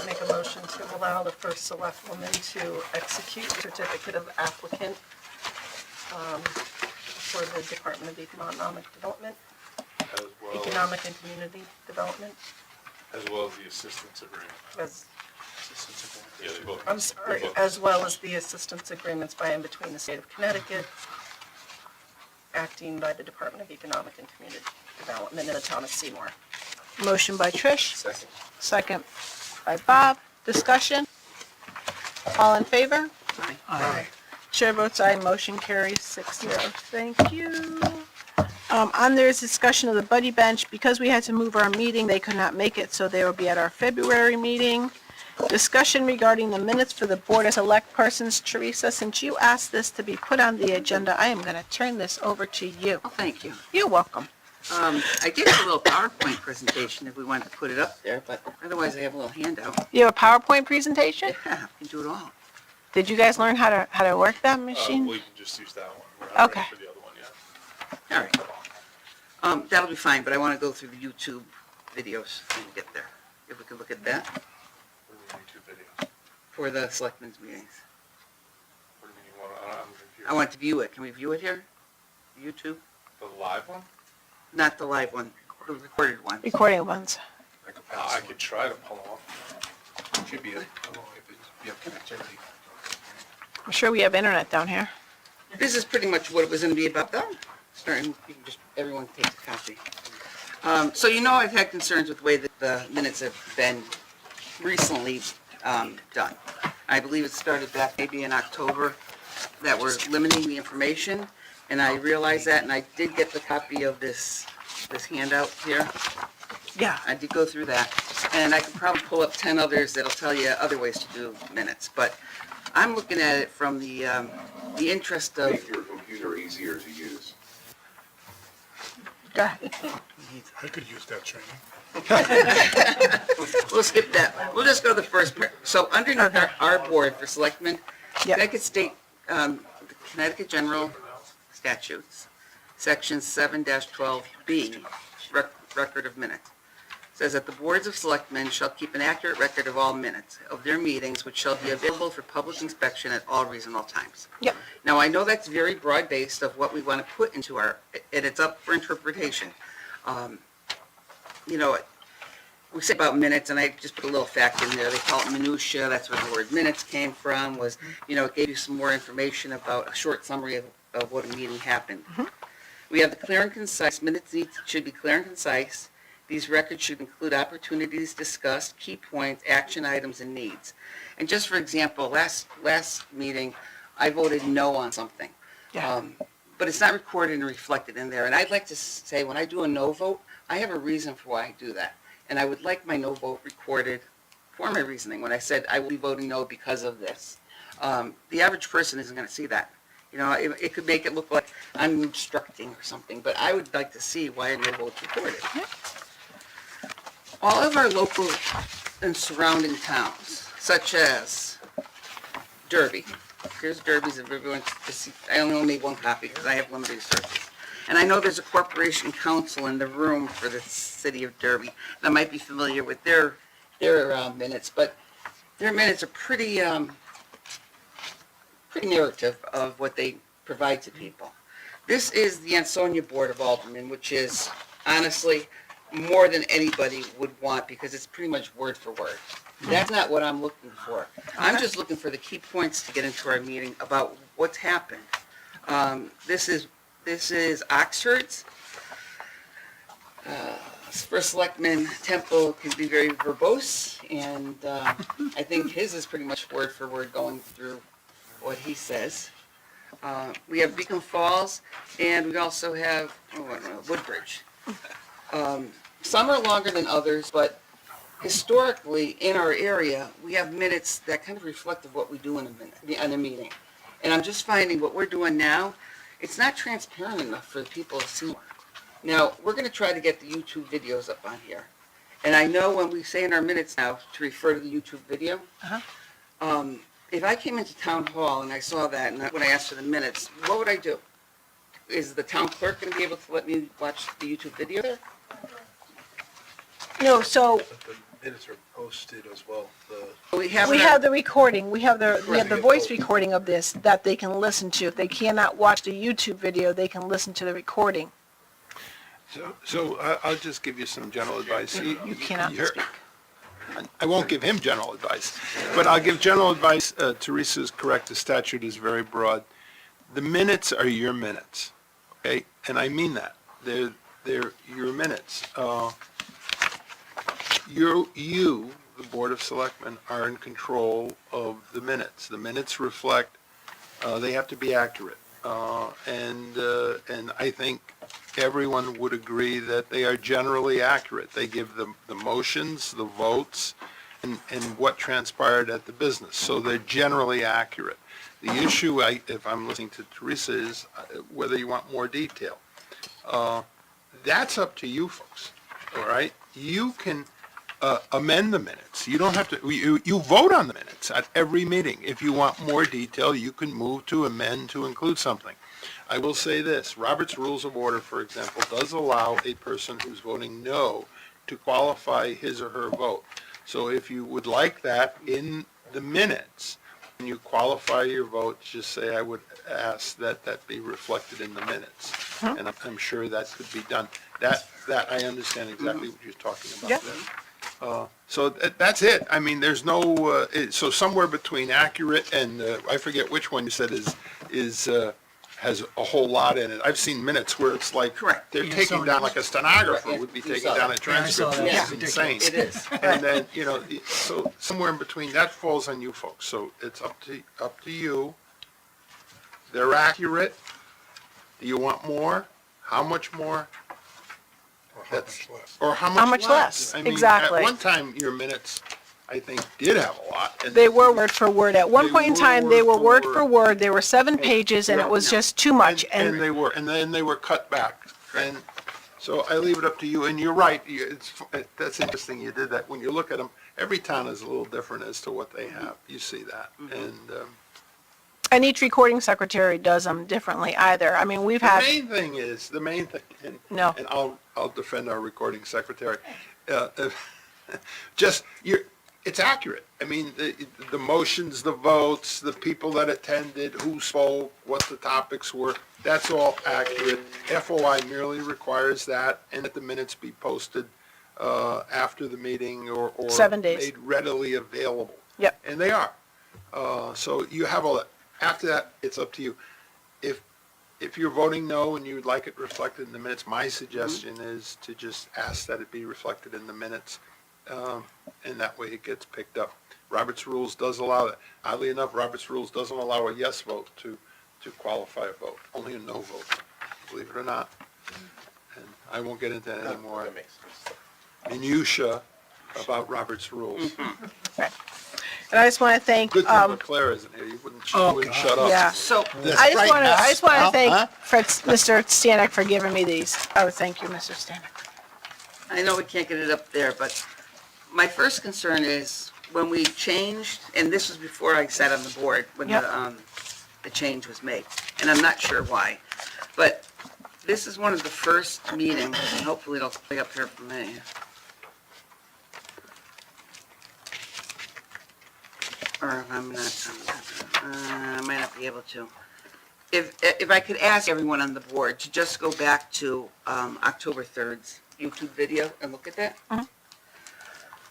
Make make a motion to allow the first select woman to execute certificate of applicant for the Department of Economic Development, As well, Economic and Community Development, as well as the assistance agreement. as, Yeah, they both. I'm sorry, as well as the assistance agreements by and between the state of Connecticut, acting by the Department of Economic and Community Development in the town of Seymour. Motion by Trish, Second. second by Bob. Discussion? All in favor? Aye. Chair votes aye, motion carries 6-0. Thank you. On there's discussion of the Buddy Bench. Because we had to move our meeting, they could not make it, so they will be at our February meeting. Discussion regarding the minutes for the Board of Select Persons. Teresa, since you asked this to be put on the agenda, I am going to turn this over to you. Oh, thank you. You're welcome. I did a little PowerPoint presentation if we wanted to put it up there, but otherwise I have a little handout. You have a PowerPoint presentation? Yeah, we can do it all. Did you guys learn how to work that machine? We can just use that one. We're not Okay. ready for the other one yet. All right. That'll be fine, but I want to go through the YouTube videos when we get there. If we could look at that What do we need 2 videos? for the selectmen's meetings. What do you mean, I'm confused. I want to view it. Can we view it here? YouTube? The live one? Not the live one, the recorded one. Recording ones. I could I pass could try to pull off. Should be, if you have connectivity. I'm sure we have internet down here. This is pretty much what it was going to be about, though. Starting, you can just, everyone takes a copy. So you know I've had concerns with the way that the minutes have been recently done. I believe it started back maybe in October that we're limiting the information, and I realized that, and I did get the copy of this handout here. Yeah. I did go through that, and I could probably pull up 10 others that'll tell you other ways to do minutes, but I'm looking at it from the interest of, Make your computer easier to use. Go ahead. I could use that training. we'll skip that. We'll just go to the first part. So underneath our board for selectmen, Yep. Connecticut State, the Connecticut General Statutes, Section 7-12B, Record of Minutes, says that the boards of selectmen shall keep an accurate record of all minutes of their meetings, which shall be available for public inspection at all reasonable times. Yep. Now, I know that's very broad-based of what we want to put into our, and it's up for interpretation. You know, we say about minutes, and I just put a little fact in there, they call it minutia, that's where the word minutes came from, was, you know, it gave you some more information about a short summary of what a meeting happened. We have the clear and concise, minutes should be clear and concise. These records should include opportunities discussed, key points, action items, and needs. And just for example, last meeting, I voted no on something. Yeah. But it's not recorded and reflected in there. And I'd like to say, when I do a no vote, I have a reason for why I do that. And I would like my no vote recorded for my reasoning when I said I will be voting no because of this. The average person isn't going to see that. You know, it could make it look like I'm obstructing or something, but I would like to see why a no vote's recorded. All of our local and surrounding towns, such as Derby. Here's Derby's, if everyone, I only made one copy because I have limited sources. And I know there's a corporation council in the room for the city of Derby that might be familiar with their minutes, but their minutes are pretty narrative of what they provide to people. This is the Ansonia Board of Aldermen, which is honestly more than anybody would want because it's pretty much word for word. That's not what I'm looking for. I'm just looking for the key points to get into our meeting about what's happened. This is Oxford's. First Selectman Temple can be very verbose, and I think his is pretty much word for word going through what he says. We have Beacon Falls, and we also have Woodbridge. Some are longer than others, but historically in our area, we have minutes that kind of reflect of what we do in a meeting. And I'm just finding what we're doing now, it's not transparent enough for the people to see. Now, we're going to try to get the YouTube videos up on here. And I know when we say in our minutes now to refer to the YouTube video, if I came into town hall and I saw that, and when I asked for the minutes, what would I do? Is the town clerk going to be able to let me watch the YouTube video there? No, so Minutes are posted as well, We have. We have the recording, we have the Correct. voice recording of this that they can listen to. If they cannot watch the YouTube video, they can listen to the recording. So I'll just give you some general advice. You cannot You're- speak. I won't give him general advice, but I'll give general advice. Teresa's correct, the statute is very broad. The minutes are your minutes, okay? And I mean that. They're your minutes. You, the Board of Selectmen, are in control of the minutes. The minutes reflect, they have to be accurate. And I think everyone would agree that they are generally accurate. They give the motions, the votes, and what transpired at the business. So they're generally accurate. The issue, if I'm listening to Teresa, is whether you want more detail. That's up to you folks, all right? You can amend the minutes. You don't have to, you vote on the minutes at every meeting. If you want more detail, you can move to amend to include something. I will say this, Robert's Rules of Order, for example, does allow a person who's voting no to qualify his or her vote. So if you would like that in the minutes, when you qualify your vote, just say, I would ask that that be reflected in the minutes. And I'm sure that could be done. That I understand exactly what you're talking about Yeah. there. So that's it. I mean, there's no, so somewhere between accurate and, I forget which one you said has a whole lot in it. I've seen minutes where it's like, Correct. they're Yeah, taking so- down, like a stenographer Right. would be You taking saw down a that. transcript, that. which Yeah. is insane. It is. And then, so somewhere in between, that falls on you folks. So it's up to you. They're accurate. Do you want more? How much more? Or how much less? Or How how much much less? less? I mean, Exactly. at one time, your minutes, I think, did have a lot. and They were word for word. At one They point in were time, they were word word for for word. They were 7 pages, and it Yeah. was just too much. And they were, and then they were cut back. And so I leave it up to you, and you're right, that's interesting you did that. When you look at them, every town is a little different as to what they have. You see that. And each recording secretary does them differently either. I mean, we've the had, main thing, and No. and I'll defend our recording secretary. Just, it's accurate. I mean, the motions, the votes, the people that attended, who spoke, what the topics were, that's all accurate. FOI merely requires that, and that the minutes be posted after the meeting or 7 days. made readily available. Yep. And they are. So you have all that. After that, it's up to you. If you're voting no and you'd like it reflected in the minutes, my suggestion is to just ask that it be reflected in the minutes, and that way it gets picked up. Robert's Rules does allow that. Oddly enough, Robert's Rules doesn't allow a yes vote to qualify a vote, only a no vote, believe it or not. And I won't get into any more That makes sense. minutia about Robert's Rules. and I just want to thank, Good thing Claire isn't here, you wouldn't Oh, shut God. up. yeah. So, I just want to thank Huh? Mr. Stanek for giving me these. Oh, thank you, Mr. Stanek. I know we can't get it up there, but my first concern is when we changed, and this was before I sat on the board, when Yep. the change was made, and I'm not sure why, but this is one of the first meetings, and hopefully it'll play up here for me. Or if I'm not, I might not be able to. If I could ask everyone on the board to just go back to October 3rd's YouTube video and look at that.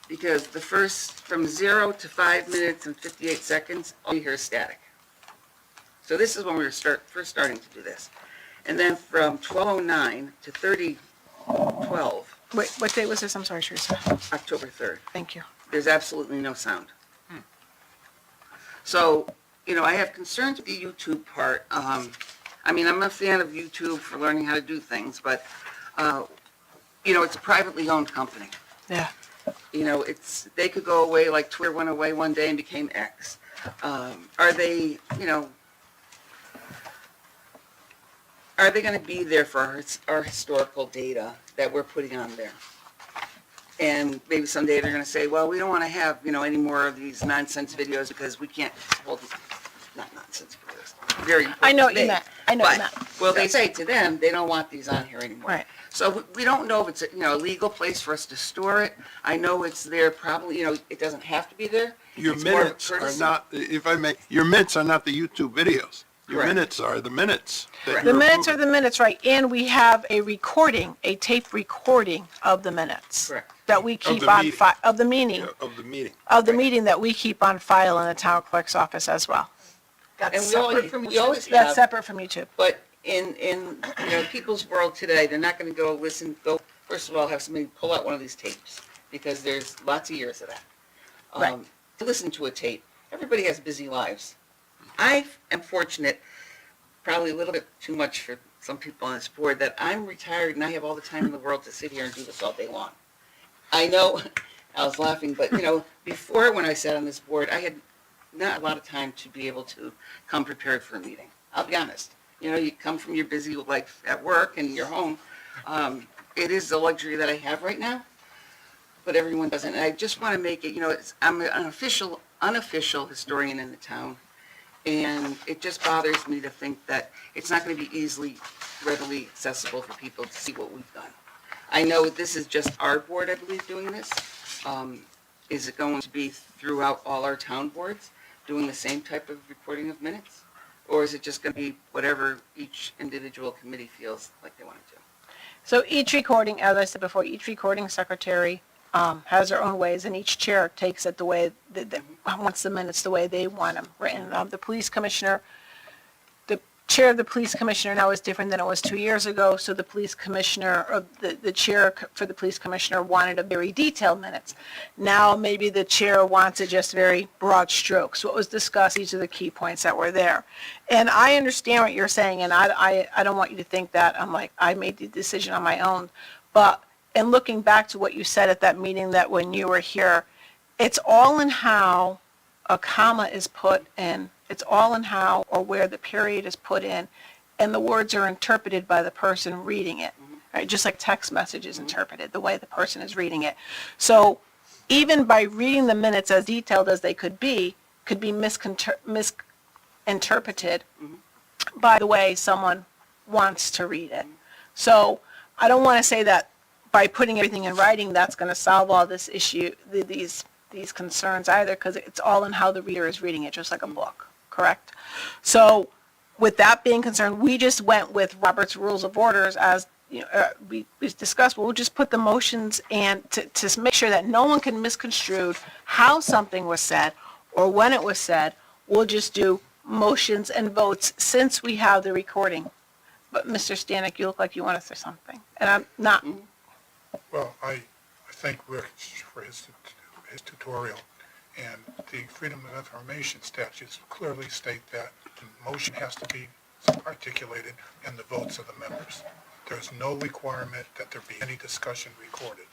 Because the first, from 0 to 5 minutes and 58 seconds, all you hear is static. So this is when we were first starting to do this. And then from 12:09 to 30:12, Wait, what date was this? I'm sorry, Teresa. October 3rd, Thank you. there's absolutely no sound. So, I have concerns with the YouTube part. I mean, I'm a fan of YouTube for learning how to do things, but, it's a privately owned company. Yeah. They could go away like Twitter went away one day and became X. Are they going to be there for our historical data that we're putting on there? And maybe someday they're going to say, well, we don't want to have, any more of these nonsense videos because we can't hold, not nonsense videos, very important I know what to you me. meant. I know what you But meant. Well, they say to them, they don't want these on here anymore. Right. So we don't know if it's, a legal place for us to store it. I know it's there probably, it doesn't have to be there. Your It's more of a minutes are courtesy. not, if I may, your minutes are not the YouTube videos. Your Correct. minutes are the minutes. that Correct. The you're minutes are approving. the minutes, right, and we have a recording, a tape recording of the minutes. Correct. That we keep the on meeting. file, of the meeting, Yeah, of the meeting. of the meeting that we keep on file in the town clerk's office as well. And That's we always, separate from we always YouTube. That's have, separate from YouTube. but in people's world today, they're not gonna go first of all, have somebody pull out one of these tapes, because there's lots of years of that. Right. To listen to a tape, everybody has busy lives. I am fortunate, probably a little bit too much for some people on this board, that I'm retired and I have all the time in the world to sit here and do this all day long. I know, I was laughing, but before when I sat on this board, I had not a lot of time to be able to come prepared for a meeting. I'll be honest. You come from your busy life at work and you're home. It is the luxury that I have right now, but everyone doesn't. And I just want to make it, I'm an unofficial historian in the town, and it just bothers me to think that it's not going to be readily accessible for people to see what we've done. I know this is just our board, I believe, doing this. Is it going to be throughout all our town boards, doing the same type of recording of minutes? Or is it just going to be whatever each individual committee feels like they want to do? So each recording, as I said before, each recording secretary has their own ways, and each chair takes it the way, wants the minutes the way they want them written. The police commissioner, the chair of the police commissioner now is different than it was 2 years ago, so the police commissioner, or the chair for the police commissioner wanted a very detailed minutes. Now maybe the chair wants it just very broad strokes. What was discussed, these are the key points that were there. And I understand what you're saying, and I don't want you to think that I'm like, I made the decision on my own. But in looking back to what you said at that meeting, that when you were here, it's all in how a comma is put in. It's all in how or where the period is put in, and the words are interpreted by the person reading it. Right? Just like text message is interpreted, the way the person is reading it. So even by reading the minutes as detailed as they could be misinterpreted by the way someone wants to read it. So I don't want to say that by putting everything in writing, that's going to solve all this issue, these concerns either, because it's all in how the reader is reading it, just like a book, correct? So with that being concerned, we just went with Robert's Rules of Orders as we discussed. We'll just put the motions and to make sure that no one can misconstrue how something was said or when it was said. We'll just do motions and votes since we have the recording. But Mr. Stanek, you look like you want to say something, and I'm not. Well, I thank Rick for his tutorial, and the Freedom of Information statutes clearly state that the motion has to be articulated and the votes of the members. There's no requirement that there be any discussion recorded.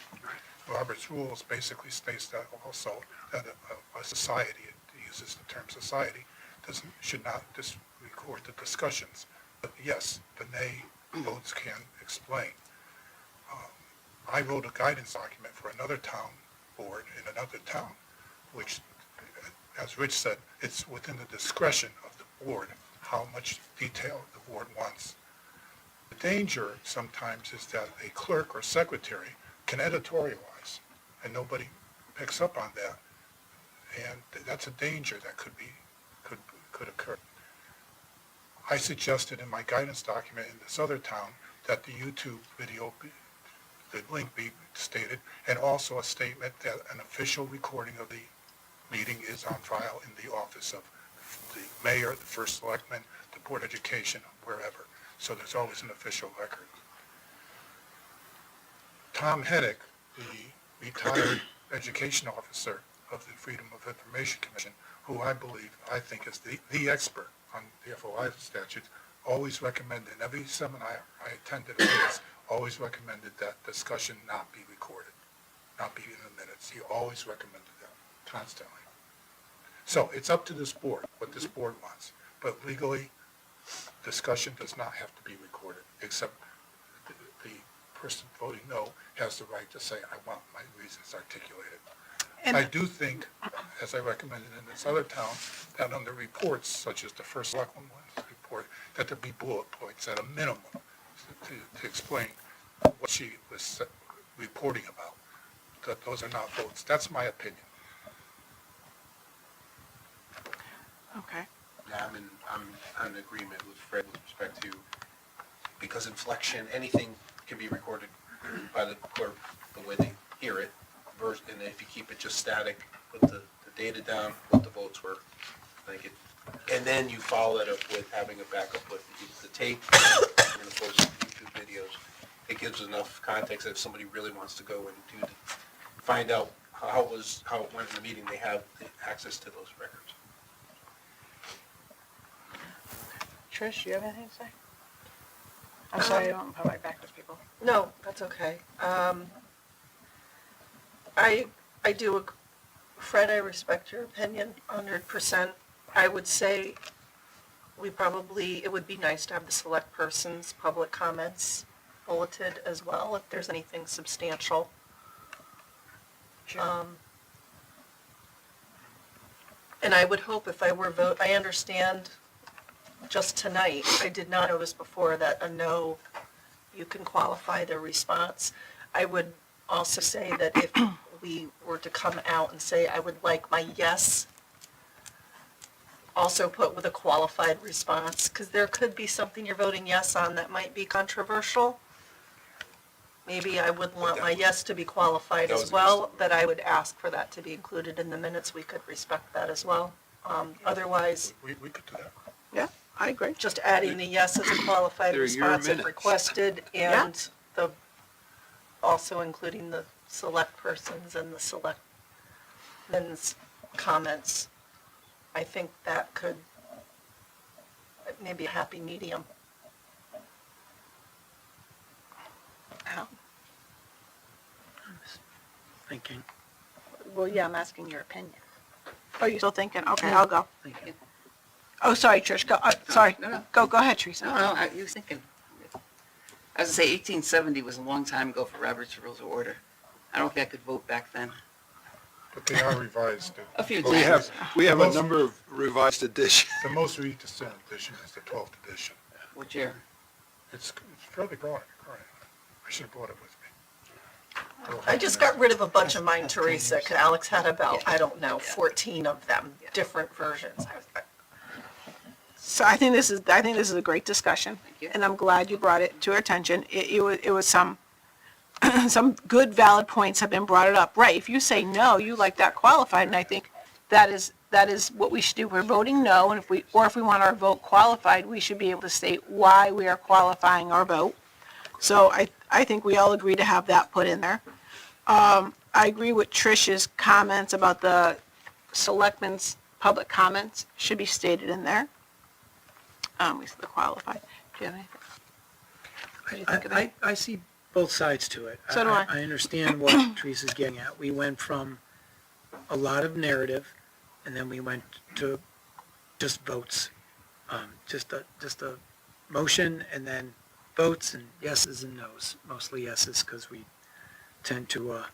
Robert's Rules basically states that also that a society, it uses the term society, should not record the discussions. But yes, the nay votes can explain. I wrote a guidance document for another town board in another town, which, as Rich said, it's within the discretion of the board how much detail the board wants. The danger sometimes is that a clerk or secretary can editorialize, and nobody picks up on that, and that's a danger that could occur. I suggested in my guidance document in this other town that the YouTube video, the link be stated, and also a statement that an official recording of the meeting is on file in the office of the mayor, the first selectman, the board of education, wherever. So there's always an official record. Tom Heddick, the retired education officer of the Freedom of Information Commission, who I think is the expert on the FOI statutes, always recommended, in every seminar I attended of his, always recommended that discussion not be recorded, not be in the minutes. He always recommended that, constantly. So it's up to this board, what this board wants. But legally, discussion does not have to be recorded, except the person voting no has the right to say, I want my reasons articulated. And I do think, as I recommended in this other town, that under reports, such as the first selectman report, report, that there be bullet points at a minimum to explain what she was reporting about, that those are not votes. That's my opinion. Okay. Yeah, I'm in agreement with Fred with respect to, because inflection, anything can be recorded by the clerk the way they hear it, and if you keep it just static, put the data down, what the votes were, and then you follow that up with having a backup with the tape, and of course, YouTube videos. It gives enough context that if somebody really wants to go and find out how it went in the meeting, they have access to those records. Trish, you have anything to say? I'm sorry, I don't put my back to people. No, that's okay. I do, Fred, I respect your opinion 100%. I would say it would be nice to have the select person's public comments bulleted as well, if there's anything substantial. And I would hope if I were I understand just tonight, I did not notice before that a no, you can qualify the response. I would also say that if we were to come out and say, I would like my yes also put with a qualified response, because there could be something you're voting yes on that might be controversial. Maybe I would want my yes to be qualified as well, but I would ask for that to be included in the minutes. We could respect that as well. Otherwise, We could do that. Yeah, I agree. just adding the yes as a qualified They're your response if minutes. requested, and also including the select persons and the selectmen's comments. I think that could, maybe a happy medium. Thinking. Well, yeah, I'm asking your opinion. Oh, you still thinking? Okay, I'll go. Oh, sorry, Trish, go, sorry. No. Go ahead, Teresa. No, you was thinking. I was gonna say 1870 was a long time ago for Robert's Rules of Order. I don't think I could vote back then. But they are revised. A few We times. have a number of revised editions. The most recent edition is the 12th edition. What year? It's fairly current. I should have brought it with me. I just got rid of a bunch of mine, Teresa, 'cause Alex had about, I don't know, 14 of them, different versions. So I think this is a great discussion, Thank you. and I'm glad you brought it to our attention. It was some good valid points have been brought up. Right, if you say no, you like that qualified, and I think that is what we should do. We're voting no, and if we want our vote qualified, we should be able to state why we are qualifying our vote. So I think we all agree to have that put in there. I agree with Trish's comments about the selectmen's public comments should be stated in there. We said the qualified. Do you have anything? What do you think of that? I see both sides to it. So do I. I understand what Teresa's getting at. We went from a lot of narrative, and then we went to just votes. Just a motion, and then votes, and yeses and nos. Mostly yeses, because we tend to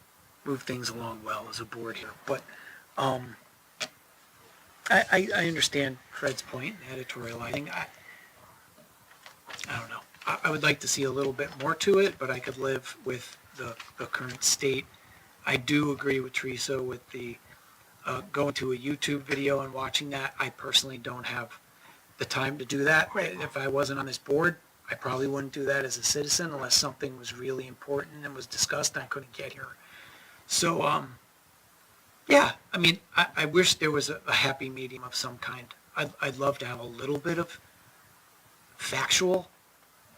move things along well as a board here. But I understand Fred's point, editorializing. I don't know. I would like to see a little bit more to it, but I could live with the current state. I do agree with Teresa with the going to a YouTube video and watching that. I personally don't have the time to do that. Right. If I wasn't on this board, I probably wouldn't do that as a citizen unless something was really important and was discussed and I couldn't get here. So, yeah, I mean, I wish there was a happy medium of some kind. I'd love to have a little bit of factual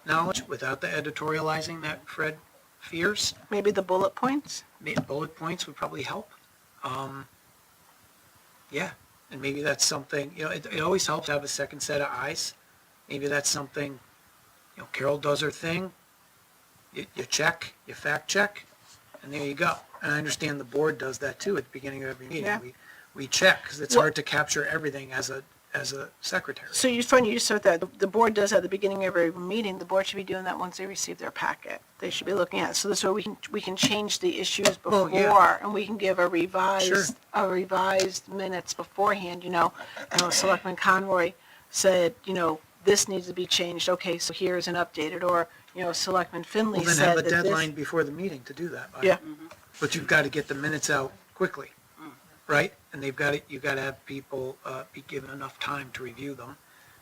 knowledge without the editorializing that Fred fears. Maybe the bullet points? Bullet points would probably help. Yeah, and maybe that's something, it always helps to have a second set of eyes. Maybe that's something, Carol does her thing. You check, you fact check, and there you go. And I understand the board does that too at the beginning of every meeting. Yeah. We check, because it's hard to capture everything as a secretary. So you said that the board does at the beginning of every meeting. The board should be doing that once they receive their packet. They should be looking at it. So this way we can change the issues before, and we can give a revised minutes beforehand. Selectman Conroy said, this needs to be changed, okay, so here's an updated, or, Selectman Finley Well, then have said a that this. deadline before the meeting to do that. by. Yeah. But you've got to get the minutes out quickly, right? And you've got to have people be given enough time to review them,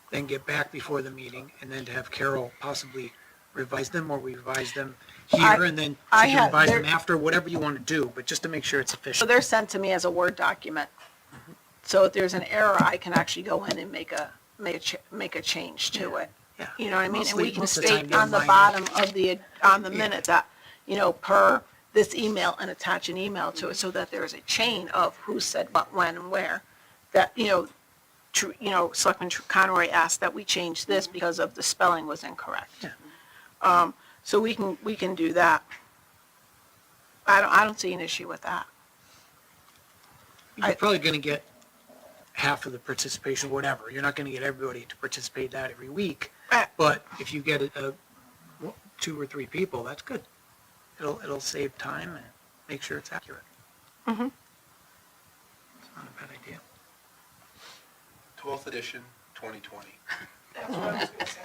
then get back before the meeting, and then to have Carol possibly revise them, or we revise them here, and then I she can have- revise them there- after, whatever you want to do, but just to make sure it's So efficient. they're sent to me as a Word document. So if there's an error, I can actually go in and make a change to it. Yeah. You know what I mean? And we Mostly- can most of the time state they're on the minor. bottom of on the Yeah. minutes that, per this email, and attach an email to it so that there is a chain of who said what, when, and where. That, Selectman Conroy asked that we change this because of the spelling was incorrect. Yeah. So we can do that. I don't see an issue with that. You're probably going to get half of the participation, whatever. You're not going to get everybody to participate that every week. Right. But if you get 2 or 3 people, that's good. It'll save time and make sure it's accurate. Mm-hmm. It's not a bad idea. 12th edition, 2020. That's what I was gonna say.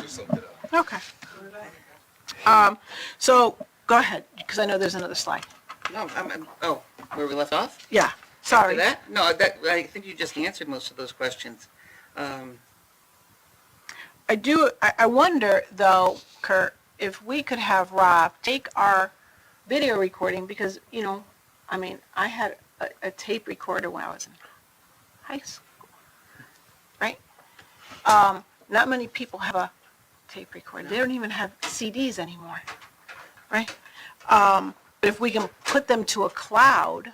Just looked it up. Okay. So, go ahead, because I know there's another slide. No, where we left off? Yeah, sorry. After that? No, I think you just answered most of those questions. I wonder, though, Kurt, if we could have Rob take our video recording, because, I had a tape recorder when I was in high school, right? Not many people have a tape recorder. They don't even have CDs anymore, right? But if we can put them to a cloud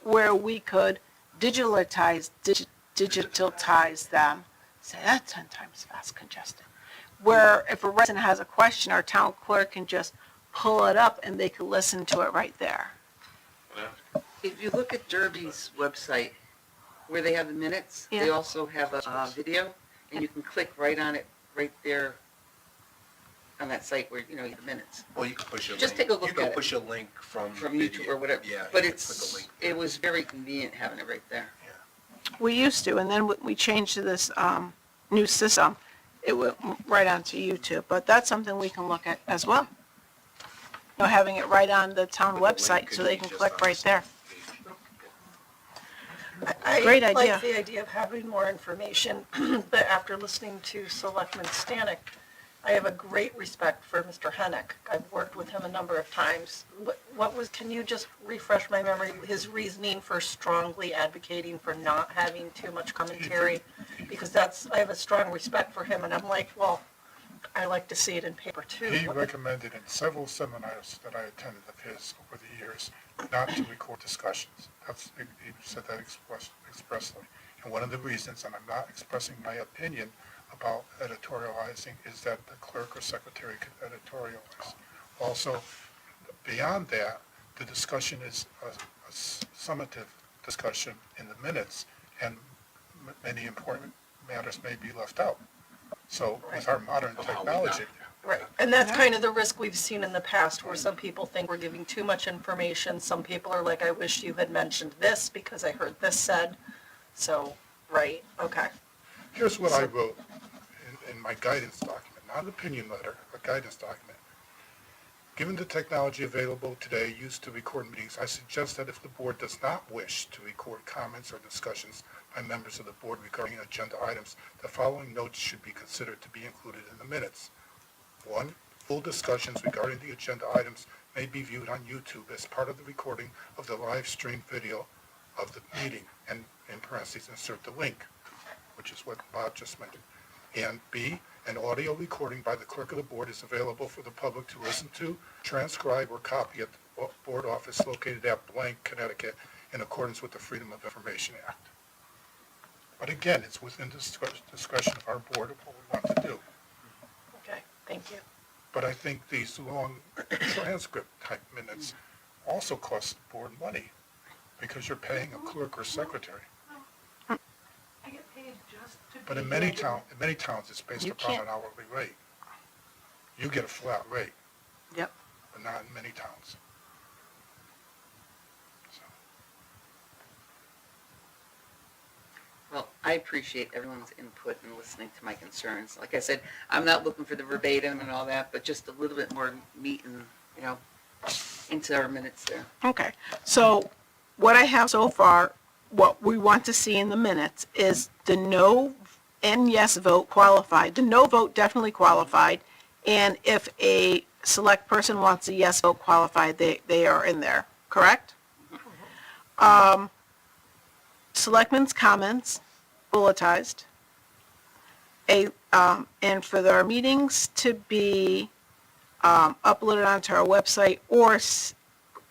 where we could digitalize them, say that's 10 times fast congested. Where if a resident has a question, our town clerk can just pull it up and they can listen to it right there. If you look at Derby's website, where they have the minutes, they Yeah. also have a video, and you can click right on it, right there on that site where, you have the minutes. Well, you can push a link. Just take a look You at can it. push a link from YouTube video. or whatever. Yeah. But you can click a link. it was very convenient having it right there. We used to, and then we changed to this new system. It went right onto YouTube, but that's something we can look at as well. Having it right on the town But the link website could so they be can just click on right the there. I Great idea. like the idea of having more information, but after listening to Selectman Stanek, I have a great respect for Mr. Hennick. I've worked with him a number of times. Can you just refresh my memory, his reasoning for strongly advocating for not having too much commentary? Because I have a strong respect for him, and I'm like, well, I like to see it in paper too. He recommended in several seminars that I attended of his over the years not to record discussions. He said that expressly. And one of the reasons, and I'm not expressing my opinion about editorializing, is that the clerk or secretary could editorialize. Also, beyond that, the discussion is a summative discussion in the minutes, and many important matters may be left out. So with our modern technology, Right, and that's kind of the risk we've seen in the past, where some people think we're giving too much information. Some people are like, I wish you had mentioned this because I heard this said. So, right, okay. here's what I wrote in my guidance document, not an opinion letter, a guidance document. Given the technology available today used to record meetings, I suggest that if the board does not wish to record comments or discussions by members of the board regarding agenda items, the following notes should be considered to be included in the minutes. 1, full discussions regarding the agenda items may be viewed on YouTube as part of the recording of the live stream video of the meeting, and in parentheses, insert the link, which is what Bob just mentioned. And B, an audio recording by the clerk of the board is available for the public to listen to, transcribe, or copy at the board office located at blank, Connecticut, in accordance with the Freedom of Information Act. But again, it's within the discretion of our board of what we want to do. Okay, thank you. But I think these long transcript type minutes also cost the board money, because you're paying a clerk or secretary. I get paid just to But in many towns, it's based You upon can't- an hourly rate. You get a flat rate, Yep. but not in many towns. So, Well, I appreciate everyone's input and listening to my concerns. Like I said, I'm not looking for the verbatim and all that, but just a little bit more meat and, into our minutes there. Okay, so what I have so far, what we want to see in the minutes is the no and yes vote qualified. The no vote definitely qualified, and if a select person wants a yes vote qualified, they are in there, correct? Selectmen's comments, bulletized. And for our meetings to be uploaded onto our website or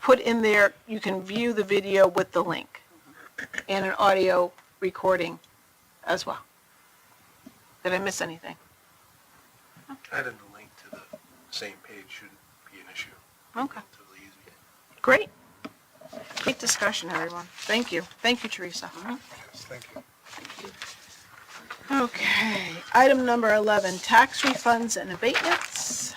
put in there, you can view the video with the link and an audio recording as well. Did I miss anything? Adding the link to the same page shouldn't be an issue. Okay, Relatively easy. great. Great discussion, everyone. Thank you. Thank you, Teresa. Yes, thank you. Okay, item number 11, tax refunds and abatements.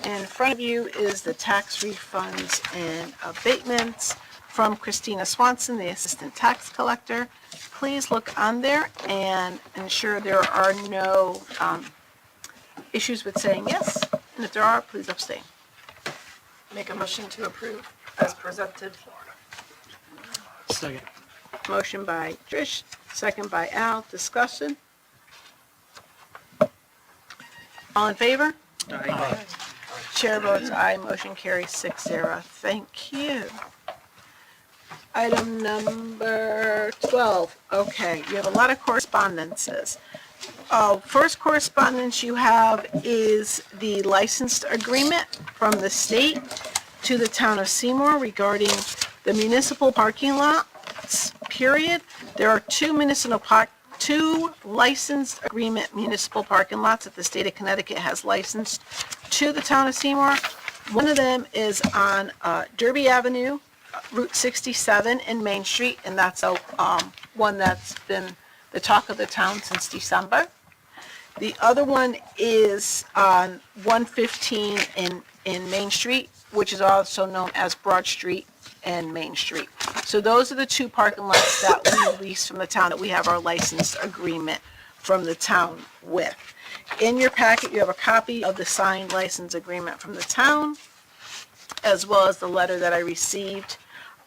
In front of you is the tax refunds and abatements from Christina Swanson, the Assistant Tax Collector. Please look on there and ensure there are no issues with saying yes, and if there are, please abstain. Make a motion to approve as presented. Second. Motion by Trish, second by Al. Discussion? All in favor? Aye. Chair votes aye, motion carries 6-0. Thank you. Item number 12. Okay, you have a lot of correspondences. First correspondence you have is the licensed agreement from the state to the town of Seymour regarding the municipal parking lots, period. There are two licensed agreement municipal parking lots that the state of Connecticut has licensed to the town of Seymour. One of them is on Derby Avenue, Route 67 in Main Street, and that's one that's been the talk of the town since December. The other one is on 115 in Main Street, which is also known as Broad Street and Main Street. So those are the two parking lots that we lease from the town that we have our license agreement from the town with. In your packet, you have a copy of the signed license agreement from the town, as well as the letter that I received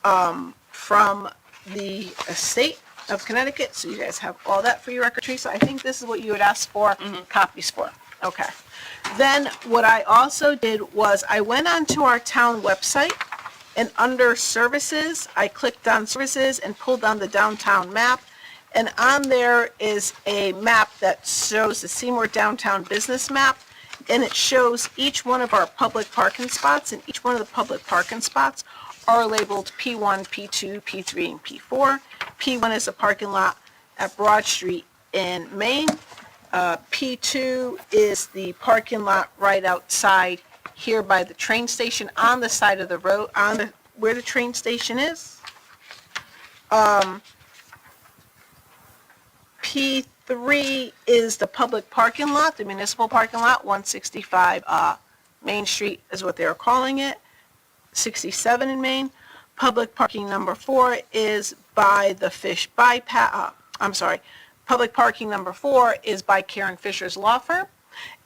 from the state of Connecticut. So you guys have all that for your record, Teresa. I think this is what you had asked for copies for. Okay. Then what I also did was I went onto our town website, and under services, I clicked on services and pulled down the downtown map. And on there is a map that shows the Seymour downtown business map. And it shows each one of our public parking spots, and each one of the public parking spots are labeled P1, P2, P3, and P4. P1 is a parking lot at Broad Street in Maine. P2 is the parking lot right outside here by the train station on the side of the road, where the train station is. P3 is the public parking lot, the municipal parking lot, 165 Main Street is what they're calling it, 67 in Maine. Public parking number 4 is by the fish bypass, public parking number 4 is by Karen Fisher's law firm,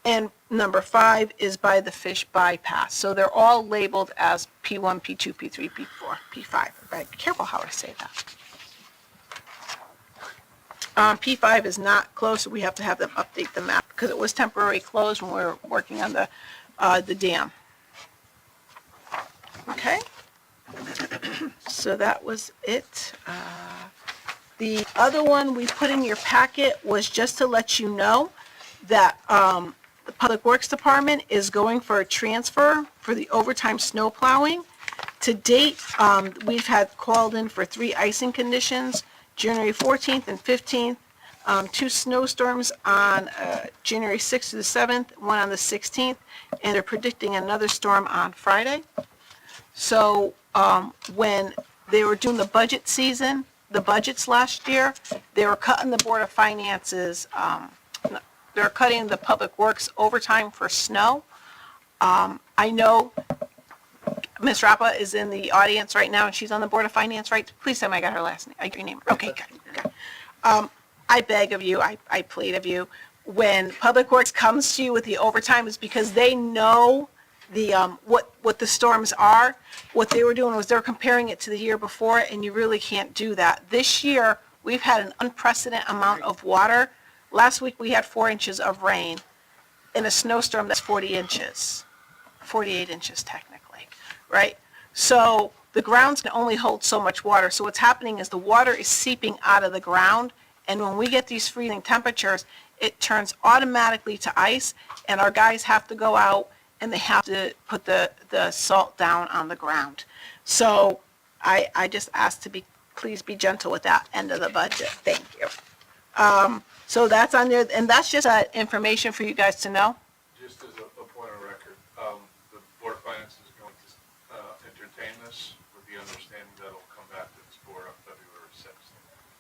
and number 5 is by the fish bypass. So they're all labeled as P1, P2, P3, P4, P5. Right? Be careful how I say that. P5 is not closed, so we have to have them update the map because it was temporarily closed when we were working on the dam. Okay? So that was it. The other one we put in your packet was just to let you know that the Public Works Department is going for a transfer for the overtime snow plowing. To date, we've had called in for 3 icing conditions, January 14th and 15th, 2 snowstorms on January 6th to the 7th, one on the 16th, and they're predicting another storm on Friday. So when they were doing the budget season, the budgets last year, they were cutting the Board of Finance's, they're cutting the Public Works overtime for snow. I know Ms. Rappa is in the audience right now, and she's on the Board of Finance, right? Please tell me I got her last name, your name. Okay, good. I beg of you, I plead of you, when Public Works comes to you with the overtime, it's because they know the, what the storms are. What they were doing was they're comparing it to the year before, and you really can't do that. This year, we've had an unprecedented amount of water. Last week, we had 4 inches of rain. In a snowstorm, that's 40 inches, 48 inches technically, right? So the grounds can only hold so much water. So what's happening is the water is seeping out of the ground. And when we get these freezing temperatures, it turns automatically to ice, and our guys have to go out and they have to put the salt down on the ground. So I just ask to please be gentle with that end of the budget. Thank you. So that's on there, and that's just information for you guys to know. Just as a point of record, the Board of Finance is going to entertain this with the understanding that it'll come back to this board on February 6th,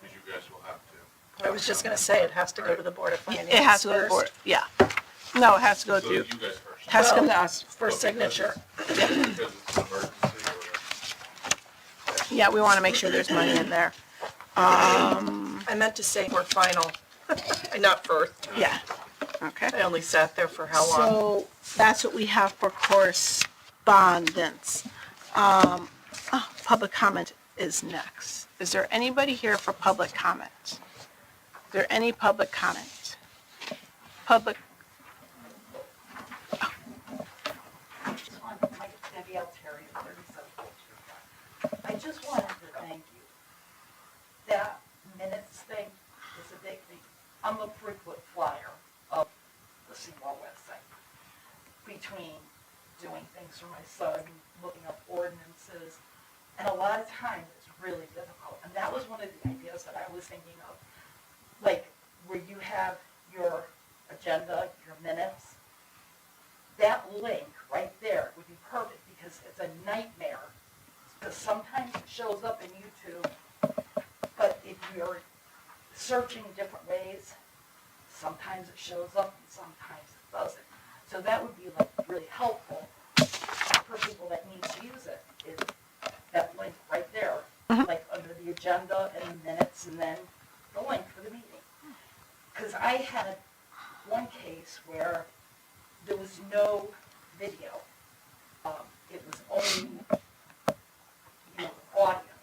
because you guys will have to. I was just going to say, it has to go to the Board of Finance It has to go to the board, first yeah. No, it has to go So through, you guys first. has to come to us. for signature. Because it's an emergency or. Yeah, we want to make sure there's money in there. I meant to say for final, not first. Yeah, okay. I only sat there for how long? So that's what we have for correspondence. Public comment is next. Is there anybody here for public comment? Is there any public comment? Public, I just wanted to thank you. That minutes thing is a big thing. I'm a frequent flyer of the Seymour website. Between doing things for my son, looking up ordinances, and a lot of times it's really difficult. And that was one of the ideas that I was thinking of. Like, where you have your agenda, your minutes, that link right there would be perfect, because it's a nightmare. Because sometimes it shows up in YouTube, but if you're searching different ways, sometimes it shows up and sometimes it doesn't. So that would be like really helpful for people that need to use it, is that link right there, like under the agenda and the minutes, and then the link for the meeting. Because I had one case where there was no video. It was only, audio.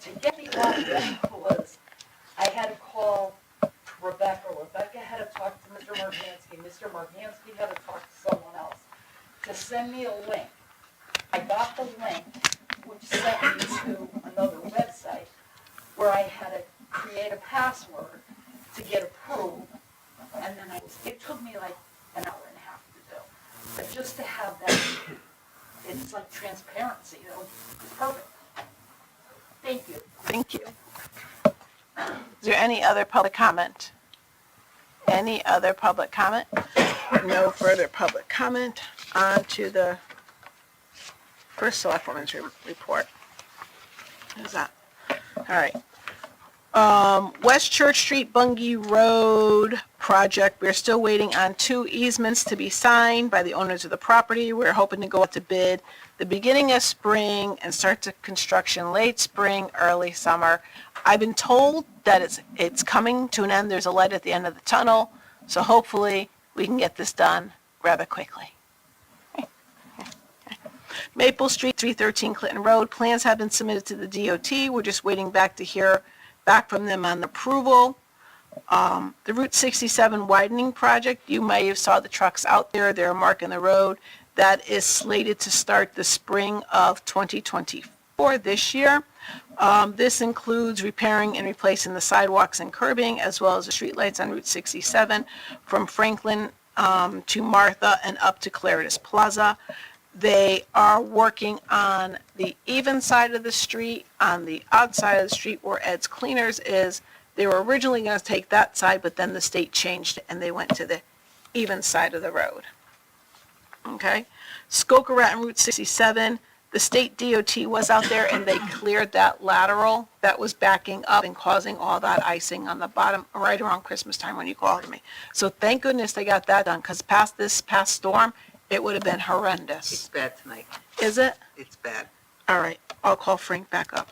To get the audio was, I had to call Rebecca. Rebecca had to talk to Mr. Morgansky. Mr. Morgansky had to talk to someone else to send me a link. I got the link, which sent me to another website where I had to create a password to get approved. And then it took me like an hour and a half to do. But just to have that, it's like transparency, it's perfect. Thank you. thank you. Is there any other public comment? Any other public comment? No further public comment. On to the first selectwoman's report. How's that? All right. West Church Street, Bungie Road project. We're still waiting on 2 easements to be signed by the owners of the property. We're hoping to go out to bid the beginning of spring and start the construction late spring, early summer. I've been told that it's coming to an end. There's a light at the end of the tunnel. So hopefully we can get this done rather quickly. Maple Street, 313 Clinton Road. Plans have been submitted to the DOT. We're just waiting back to hear back from them on approval. The Route 67 widening project, you may have saw the trucks out there. They're marking the road. That is slated to start the spring of 2024 this year. This includes repairing and replacing the sidewalks and curbing, as well as the streetlights on Route 67 from Franklin to Martha and up to Claritas Plaza. They are working on the even side of the street, on the outside of the street where Ed's Cleaners is. They were originally going to take that side, but then the state changed it and they went to the even side of the road. Okay? Skokorat and Route 67, the state DOT was out there and they cleared that lateral that was backing up and causing all that icing on the bottom right around Christmas time when you called me. So thank goodness they got that done, because past storm, it would have been horrendous. It's bad tonight. Is it? It's bad. All right, I'll call Frank back up.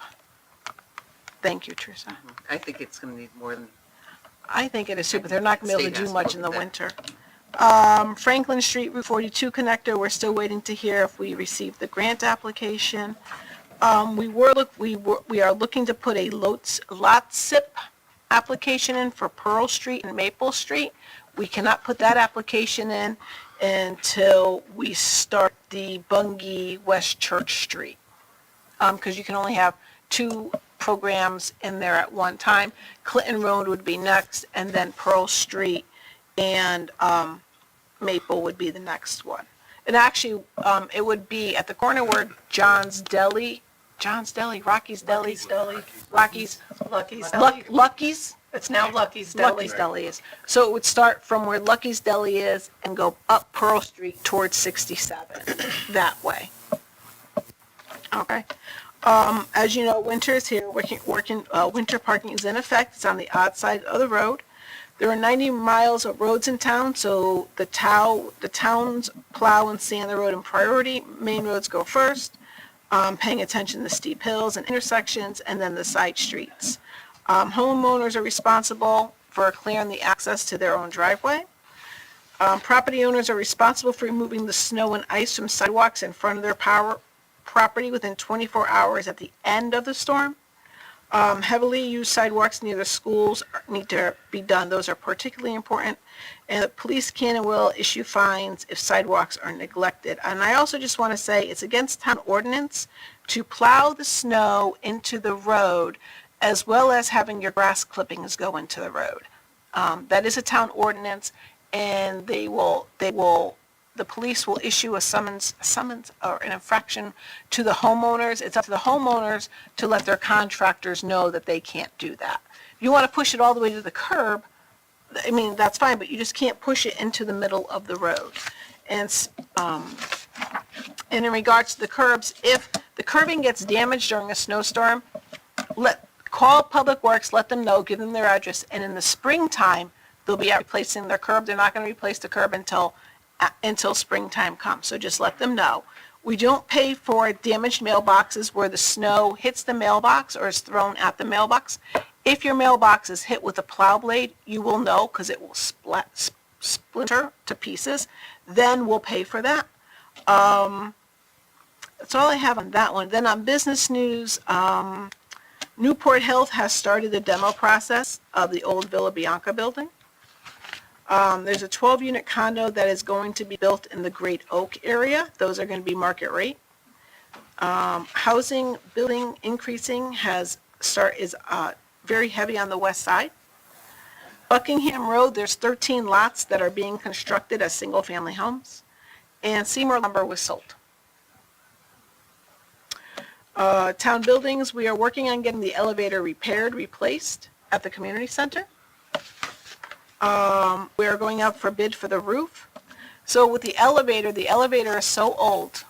Thank you, Teresa. I think it's gonna need more than, I think it is too, but they're not gonna be able to State do has to much look in at the that. winter. Franklin Street Route 42 connector, we're still waiting to hear if we received the grant application. We are looking to put a lot SIP application in for Pearl Street and Maple Street. We cannot put that application in until we start the Bungay West Church Street. Because you can only have 2 programs in there at one time. Clinton Road would be next, and then Pearl Street and Maple would be the next one. And actually, it would be at the corner where Rocky's Deli, Lucky's Deli. Rocky's, Lucky's Deli. Lucky's, It's now Lucky's Deli. Lucky's Deli is. So it would start from where Lucky's Deli is and go up Pearl Street towards 67, that way. Okay. As you know, winter is here. Winter parking is in effect. It's on the odd side of the road. There are 90 miles of roads in town, so the towns plow and sand the road in priority. Main roads go first, paying attention to steep hills and intersections, and then the side streets. Homeowners are responsible for clearing the access to their own driveway. Property owners are responsible for removing the snow and ice from sidewalks in front of their property within 24 hours at the end of the storm. Heavily used sidewalks near the schools need to be done. Those are particularly important. And the police can and will issue fines if sidewalks are neglected. And I also just want to say it's against town ordinance to plow the snow into the road as well as having your grass clippings go into the road. That is a town ordinance, and the police will issue a summons or an infraction to the homeowners. It's up to the homeowners to let their contractors know that they can't do that. If you want to push it all the way to the curb, I mean, that's fine, but you just can't push it into the middle of the road. And in regards to the curbs, if the curbing gets damaged during a snowstorm, call Public Works, let them know, give them their address, and in the springtime, they'll be out replacing their curb. They're not going to replace the curb until springtime comes, so just let them know. We don't pay for damaged mailboxes where the snow hits the mailbox or is thrown at the mailbox. If your mailbox is hit with a plow blade, you will know because it will splinter to pieces. Then we'll pay for that. That's all I have on that one. Then on business news, Newport Health has started the demo process of the old Villa Bianca building. There's a 12-unit condo that is going to be built in the Great Oak area. Those are going to be market rate. Housing building increasing is very heavy on the west side. Buckingham Road, there's 13 lots that are being constructed as single-family homes. And Seymour Lumber was sold. Town buildings, we are working on getting the elevator replaced at the community center. We are going out for bid for the roof. So with the elevator is so old.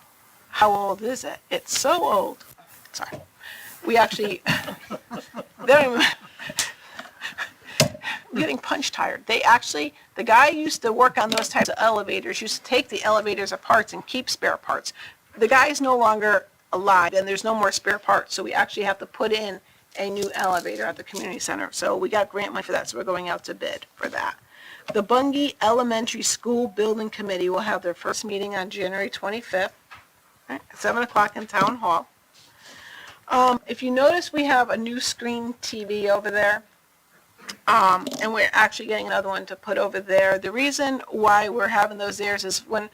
How old is it? It's so old. Sorry. We actually, I'm getting punch tired. The guy used to work on those types of elevators, used to take the elevators apart and keep spare parts. The guy is no longer alive and there's no more spare parts. So we actually have to put in a new elevator at the community center. So we got grant money for that, so we're going out to bid for that. The Bungay Elementary School Building Committee will have their first meeting on January 25th, at 7 o'clock in Town Hall. If you notice, we have a new screen TV over there, and we're actually getting another one to put over there. The reason why we're having those there is when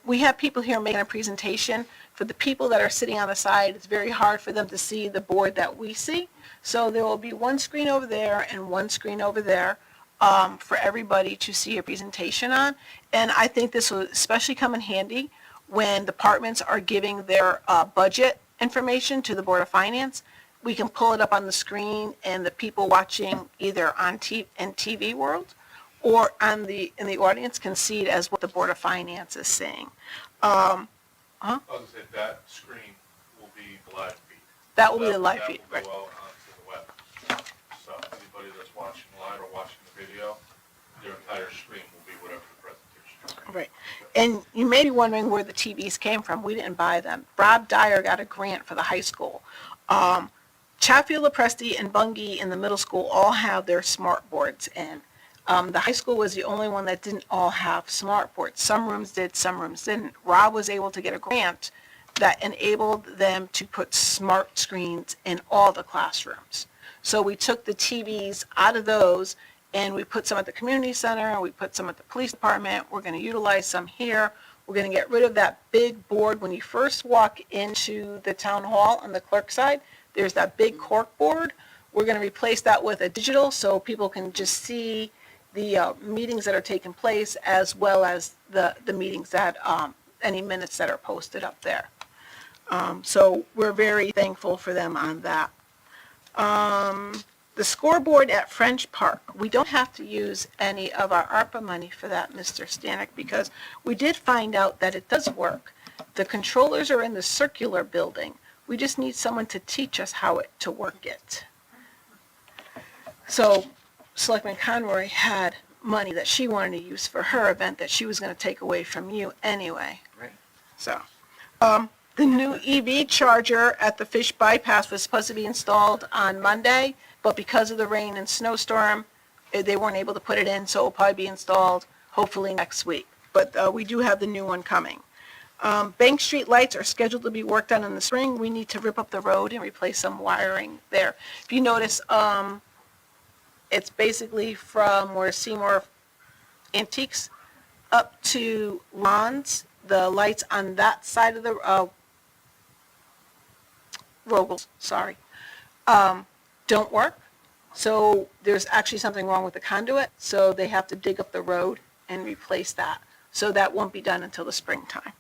we have people here making a presentation, for the people that are sitting on the side, it's very hard for them to see the board that we see. So there will be one screen over there and one screen over there for everybody to see a presentation on. And I think this will especially come in handy when departments are giving their budget information to the Board of Finance. We can pull it up on the screen and the people watching either on TV World or in the audience can see it as what the Board of Finance is saying. I was going to say that screen will be the live feed. That will be the live feed, That right. will go out onto the web. So anybody that's watching live or watching the video, their entire screen will be whatever the presentation is. Right. And you may be wondering where the TVs came from. We didn't buy them. Rob Dyer got a grant for the high school Chatfield, Lepresti, and Bungay in the middle school all have their smart boards in. The high school was the only one that didn't all have smart boards. Some rooms did, some rooms didn't. Rob was able to get a grant that enabled them to put smart screens in all the classrooms. So we took the TVs out of those and we put some at the community center, and we put some at the police department. We're going to utilize some here. We're going to get rid of that big board. When you first walk into the town hall on the clerk side, there's that big cork board. We're going to replace that with a digital so people can just see the meetings that are taking place, as well as the meetings that, any minutes that are posted up there. So we're very thankful for them on that. The scoreboard at French Park, we don't have to use any of our ARPA money for that, Mr. Stanek, because we did find out that it does work. The controllers are in the circular building. We just need someone to teach us how to work it. So Selectman Conroy had money that she wanted to use for her event that she was going to take away from you anyway. Right. So, the new EV charger at the Fish Bypass was supposed to be installed on Monday, but because of the rain and snowstorm, they weren't able to put it in, so it'll probably be installed hopefully next week. But we do have the new one coming. Bank Street lights are scheduled to be worked on in the spring. We need to rip up the road and replace some wiring there. If you notice, it's basically from where Seymour Antiques up to Lawns. The lights on that side of the Rogels, sorry, don't work. So there's actually something wrong with the conduit, so they have to dig up the road and replace that. So that won't be done until the springtime.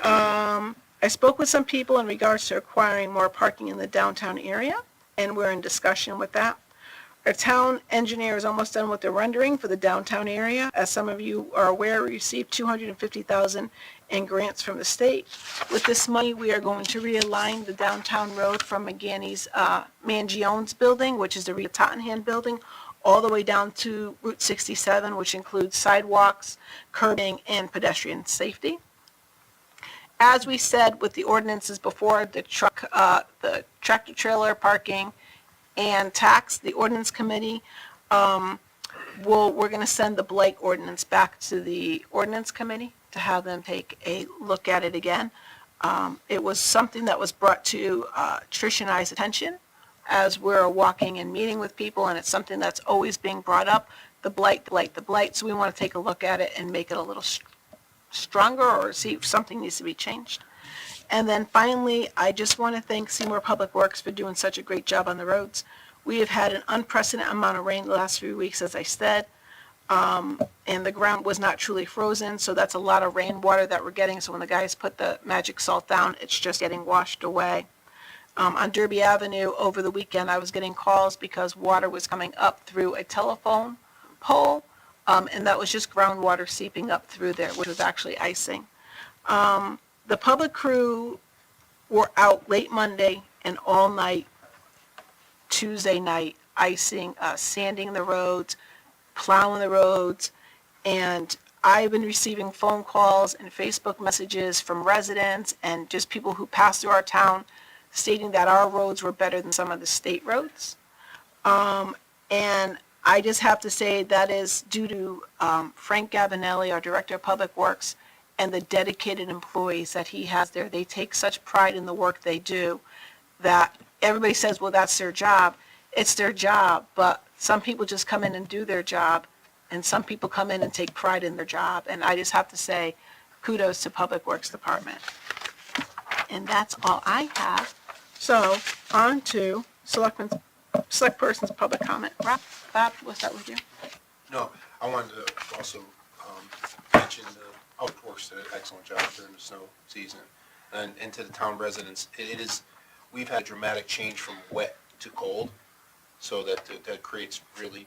I spoke with some people in regards to acquiring more parking in the downtown area, and we're in discussion with that. Our town engineer is almost done with the rendering for the downtown area. As some of you are aware, we received $250,000 in grants from the state. With this money, we are going to realign the downtown road from McGanny's Mangione's building, which is the Rita Tottenham building, all the way down to Route 67, which includes sidewalks, curbing, and pedestrian safety. As we said with the ordinances before, the tractor trailer parking and tax, the ordinance committee, we're going to send the blight ordinance back to the ordinance committee to have them take a look at it again. It was something that was brought to Trish and I's attention as we're walking and meeting with people, and it's something that's always being brought up, the blight. So we want to take a look at it and make it a little stronger, or see if something needs to be changed. And then finally, I just want to thank Seymour Public Works for doing such a great job on the roads. We have had an unprecedented amount of rain the last few weeks, as I said, and the ground was not truly frozen, so that's a lot of rainwater that we're getting. So when the guys put the magic salt down, it's just getting washed away. On Derby Avenue over the weekend, I was getting calls because water was coming up through a telephone pole, and that was just groundwater seeping up through there, which was actually icing. The public crew were out late Monday and all night Tuesday night, icing, sanding the roads, plowing the roads, and I've been receiving phone calls and Facebook messages from residents and just people who pass through our town stating that our roads were better than some of the state roads. And I just have to say that is due to Frank Gavinelli, our Director of Public Works, and the dedicated employees that he has there. They take such pride in the work they do that everybody says, well, that's their job. It's their job, but some people just come in and do their job, and some people come in and take pride in their job. And I just have to say kudos to Public Works Department. And that's all I have. So on to select person's public comment. Bob, what's that with you? No, I wanted to also mention the Public Works did an excellent job during the snow season. And to the town residents, we've had a dramatic change from wet to cold, so that creates really,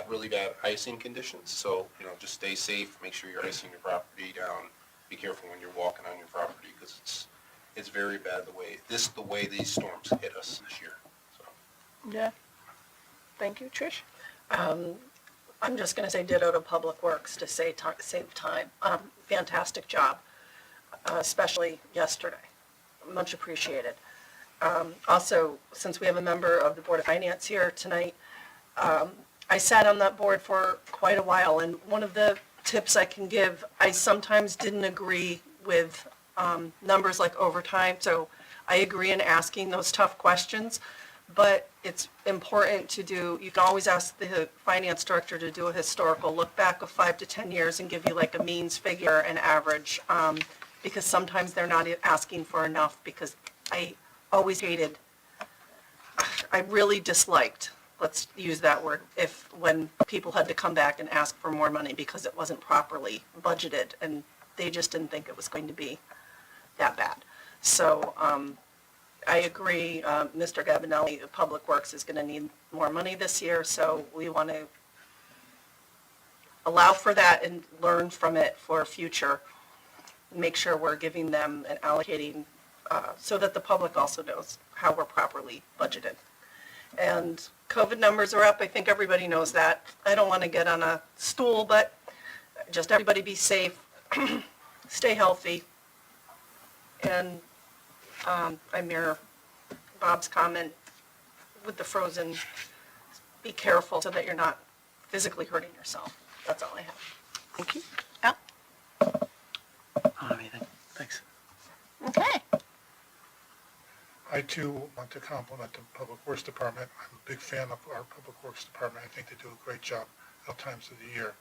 really bad icing conditions. So, just stay safe, make sure you're icing your property down, be careful when you're walking on your property, because it's very bad the way these storms hit us this year. So. Yeah. Thank you, Trish. I'm just going to say ditto to Public Works to save time. Fantastic job, especially yesterday. Much appreciated. Also, since we have a member of the Board of Finance here tonight, I sat on that board for quite a while, and one of the tips I can give, I sometimes didn't agree with numbers like overtime, so I agree in asking those tough questions, but it's important to do, you can always ask the finance director to do a historical look back of 5 to 10 years and give you like a means figure and average, because sometimes they're not asking for enough, because I always hated, I really disliked, let's use that word, when people had to come back and ask for more money because it wasn't properly budgeted and they just didn't think it was going to be that bad. So I agree, Mr. Gabinelli, Public Works is going to need more money this year, so we want to allow for that and learn from it for future. Make sure we're giving them and allocating so that the public also knows how we're properly budgeted. And COVID numbers are up. I think everybody knows that. I don't want to get on a stool, but just everybody be safe, stay healthy. And I mirror Bob's comment with the frozen. Be careful so that you're not physically hurting yourself. That's all I have. Thank you. Al? I don't have anything. Thanks. Okay. I too want to compliment the Public Works Department. I'm a big fan of our Public Works Department. I think they do a great job at all times of the year.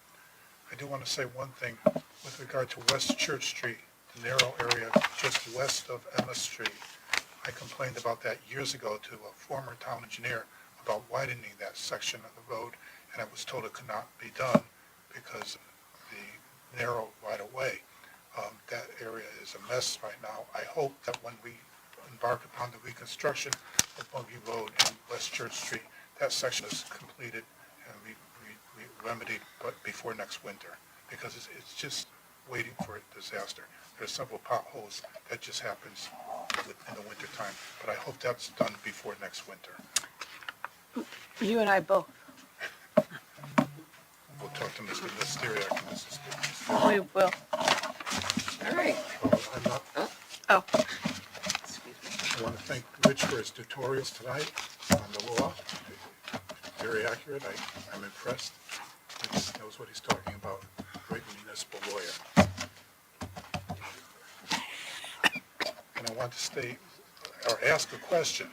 I do want to say one thing with regard to West Church Street, the narrow area just west of Emma Street. I complained about that years ago to a former town engineer about widening that section of the road, and I was told it could not be done because of the narrow right-of-way. That area is a mess right now. I hope that when we embark upon the reconstruction of Bungie Road and West Church Street, that section is completed and remedied but before next winter, because it's just waiting for a disaster. There's several potholes that just happens in the winter time, but I hope that's done before next winter. You and I both. We'll talk to Mr. Mysteriak and Mrs. Gibbons. We will. All right. I'm not, Oh, I want to thank Rich for his tutorials tonight on the law. Very accurate. I'm impressed. He knows what he's talking about. Great municipal lawyer. And I want to state, or ask a question.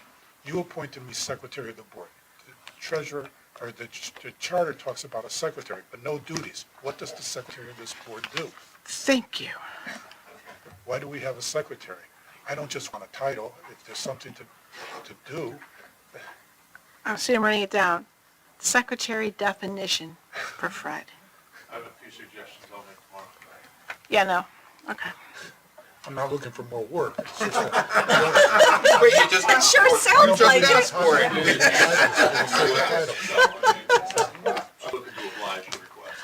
You appointed me secretary of the board. The treasurer, or the charter talks about a secretary, but no duties. What does the secretary of this board do? thank you. Why do we have a secretary? I don't just want a title. If there's something to do, I see I'm writing it down. Secretary definition for Fred. I have a few suggestions I'll make tomorrow. Yeah, no. Okay. I'm not looking for more work. It's just Wait, you just It sure sounds like it. asked for it. I'm looking to oblige your request.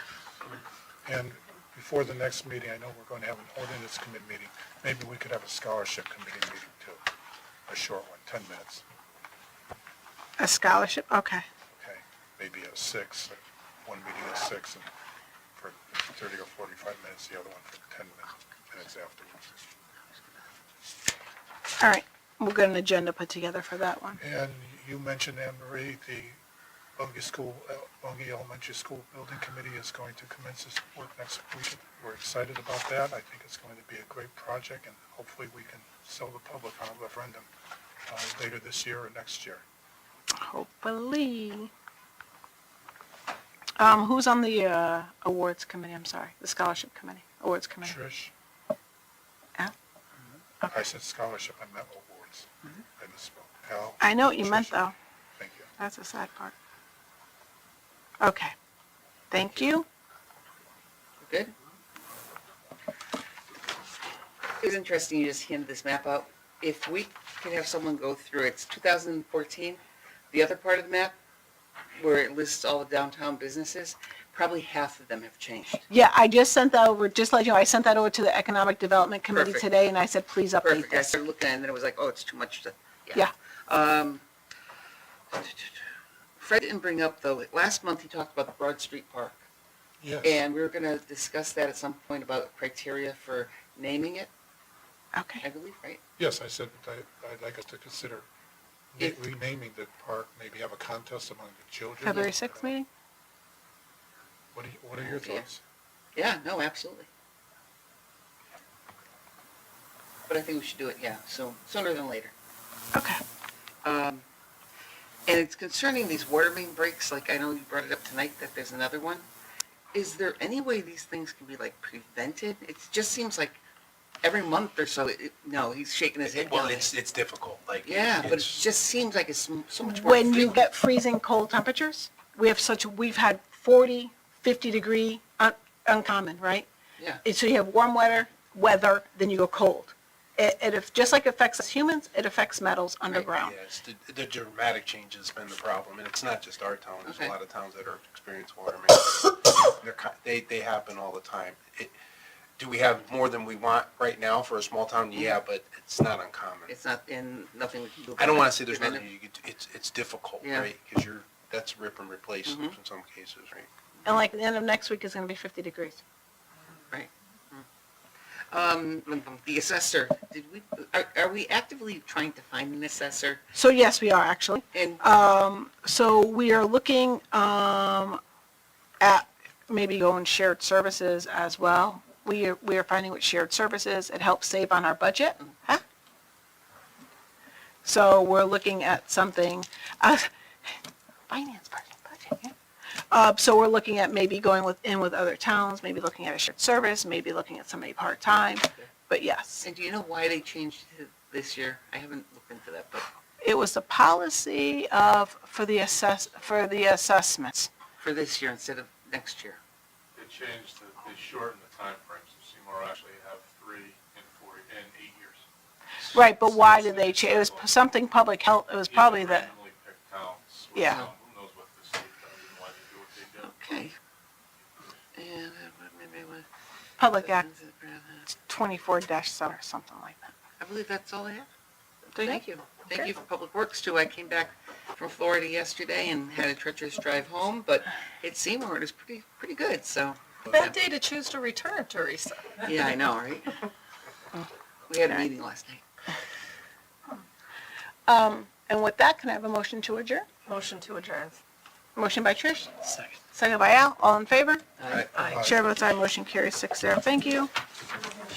And before the next meeting, I know we're going to have an ordinance committee meeting. Maybe we could have a scholarship committee meeting too. A short one, 10 minutes. A scholarship? Okay. Okay, maybe at 6, one meeting at 6, and for 30 or 45 minutes, the other one for 10 minutes afterwards. All right. We'll get an agenda put together for that one. And you mentioned, Anne Marie, the Bungie Elementary School Building Committee is going to commence its work next week. We're excited about that. I think it's going to be a great project, and hopefully we can sell the public on a referendum later this year or next year. Hopefully. Who's on the awards committee? I'm sorry. The scholarship committee. Awards committee. Trish? Al? I said scholarship, I meant awards. I misspoke. Al? I know what you meant, Trish. though. Thank you. That's the sad part. Okay. Thank you. Good. It was interesting you just handed this map out. If we could have someone go through, it's 2014, the other part of the map, where it lists all the downtown businesses, probably half of them have changed. Yeah, I just sent that over, just to let you know, I sent that over to the Economic Development Committee Perfect. today, and I said, please update Perfect. I this. started looking at it, and then it was like, oh, it's too much to, Yeah. Fred didn't bring up, though, last month he talked about the Broad Street Park. Yes. And we were going to discuss that at some point about criteria for naming it. I Okay. believe, right? Yes, I said I'd like us to consider If- renaming the park, maybe have a contest among the children. February 6th meeting? What are your Yeah. thoughts? Yeah, no, absolutely. But I think we should do it, yeah, so sooner than later. Okay. And it's concerning these water main breaks, like I know you brought it up tonight that there's another one. Is there any way these things can be like prevented? It just seems like every month or so, no, he's shaking his head. Well, down. it's difficult, like. Yeah, but it it's- just seems like it's so much more. When you frequent. get freezing cold temperatures, we've had 40, 50 degree uncommon, right? Yeah. And so you have warm weather, then you go cold. Just like it affects us humans, it affects metals underground. Yeah, it's the dramatic change has been the problem, and it's not just our town, there's Okay. a lot of towns that are experiencing water main. They happen all the time. Do we have more than we want right now for a small town? Yeah, but it's not uncommon. It's not, and nothing we can do. I don't about wanna it. say there's Prevent nothing it. you could, it's difficult, Yeah. right? Because that's rip and replace in Mhm. some cases, right? And like the end of next week is going to be 50 degrees. Right. The assessor, are we actively trying to find an assessor? So yes, we are actually. And, So we are looking at maybe going shared services as well. We are finding with shared services, it helps save on our budget. Huh? So we're looking at something, finance person, budget, yeah. So we're looking at maybe going with other towns, maybe looking at a shared service, maybe looking at somebody part-time, but yes. and do you know why they changed it this year? I haven't looked into that, but It was the policy for the assessments. for this year instead of next year. They changed, they shortened the timeframes, so Seymour actually have 3 and 4 and 8 years. Right, but why did they change? It was something public health, it was probably the, Randomly picked towns. Yeah. Who knows what the state does and why they do what they do. Okay. And maybe what? Public Act 24-7 or something like that. I believe that's all I have. Do you? Thank you. Thank Okay. you for Public Works too. I came back from Florida yesterday and had a treacherous drive home, but at Seymour it was pretty good, so. Bad day to choose to return, Teresa. Yeah, I know, right? We had a meeting last night. And with that, can I have a motion to adjourn? Motion to adjourn. Motion by Trish, Second. second by Al, all in favor? Aye. Aye. Chair votes aye, motion carries 6-0. Thank you.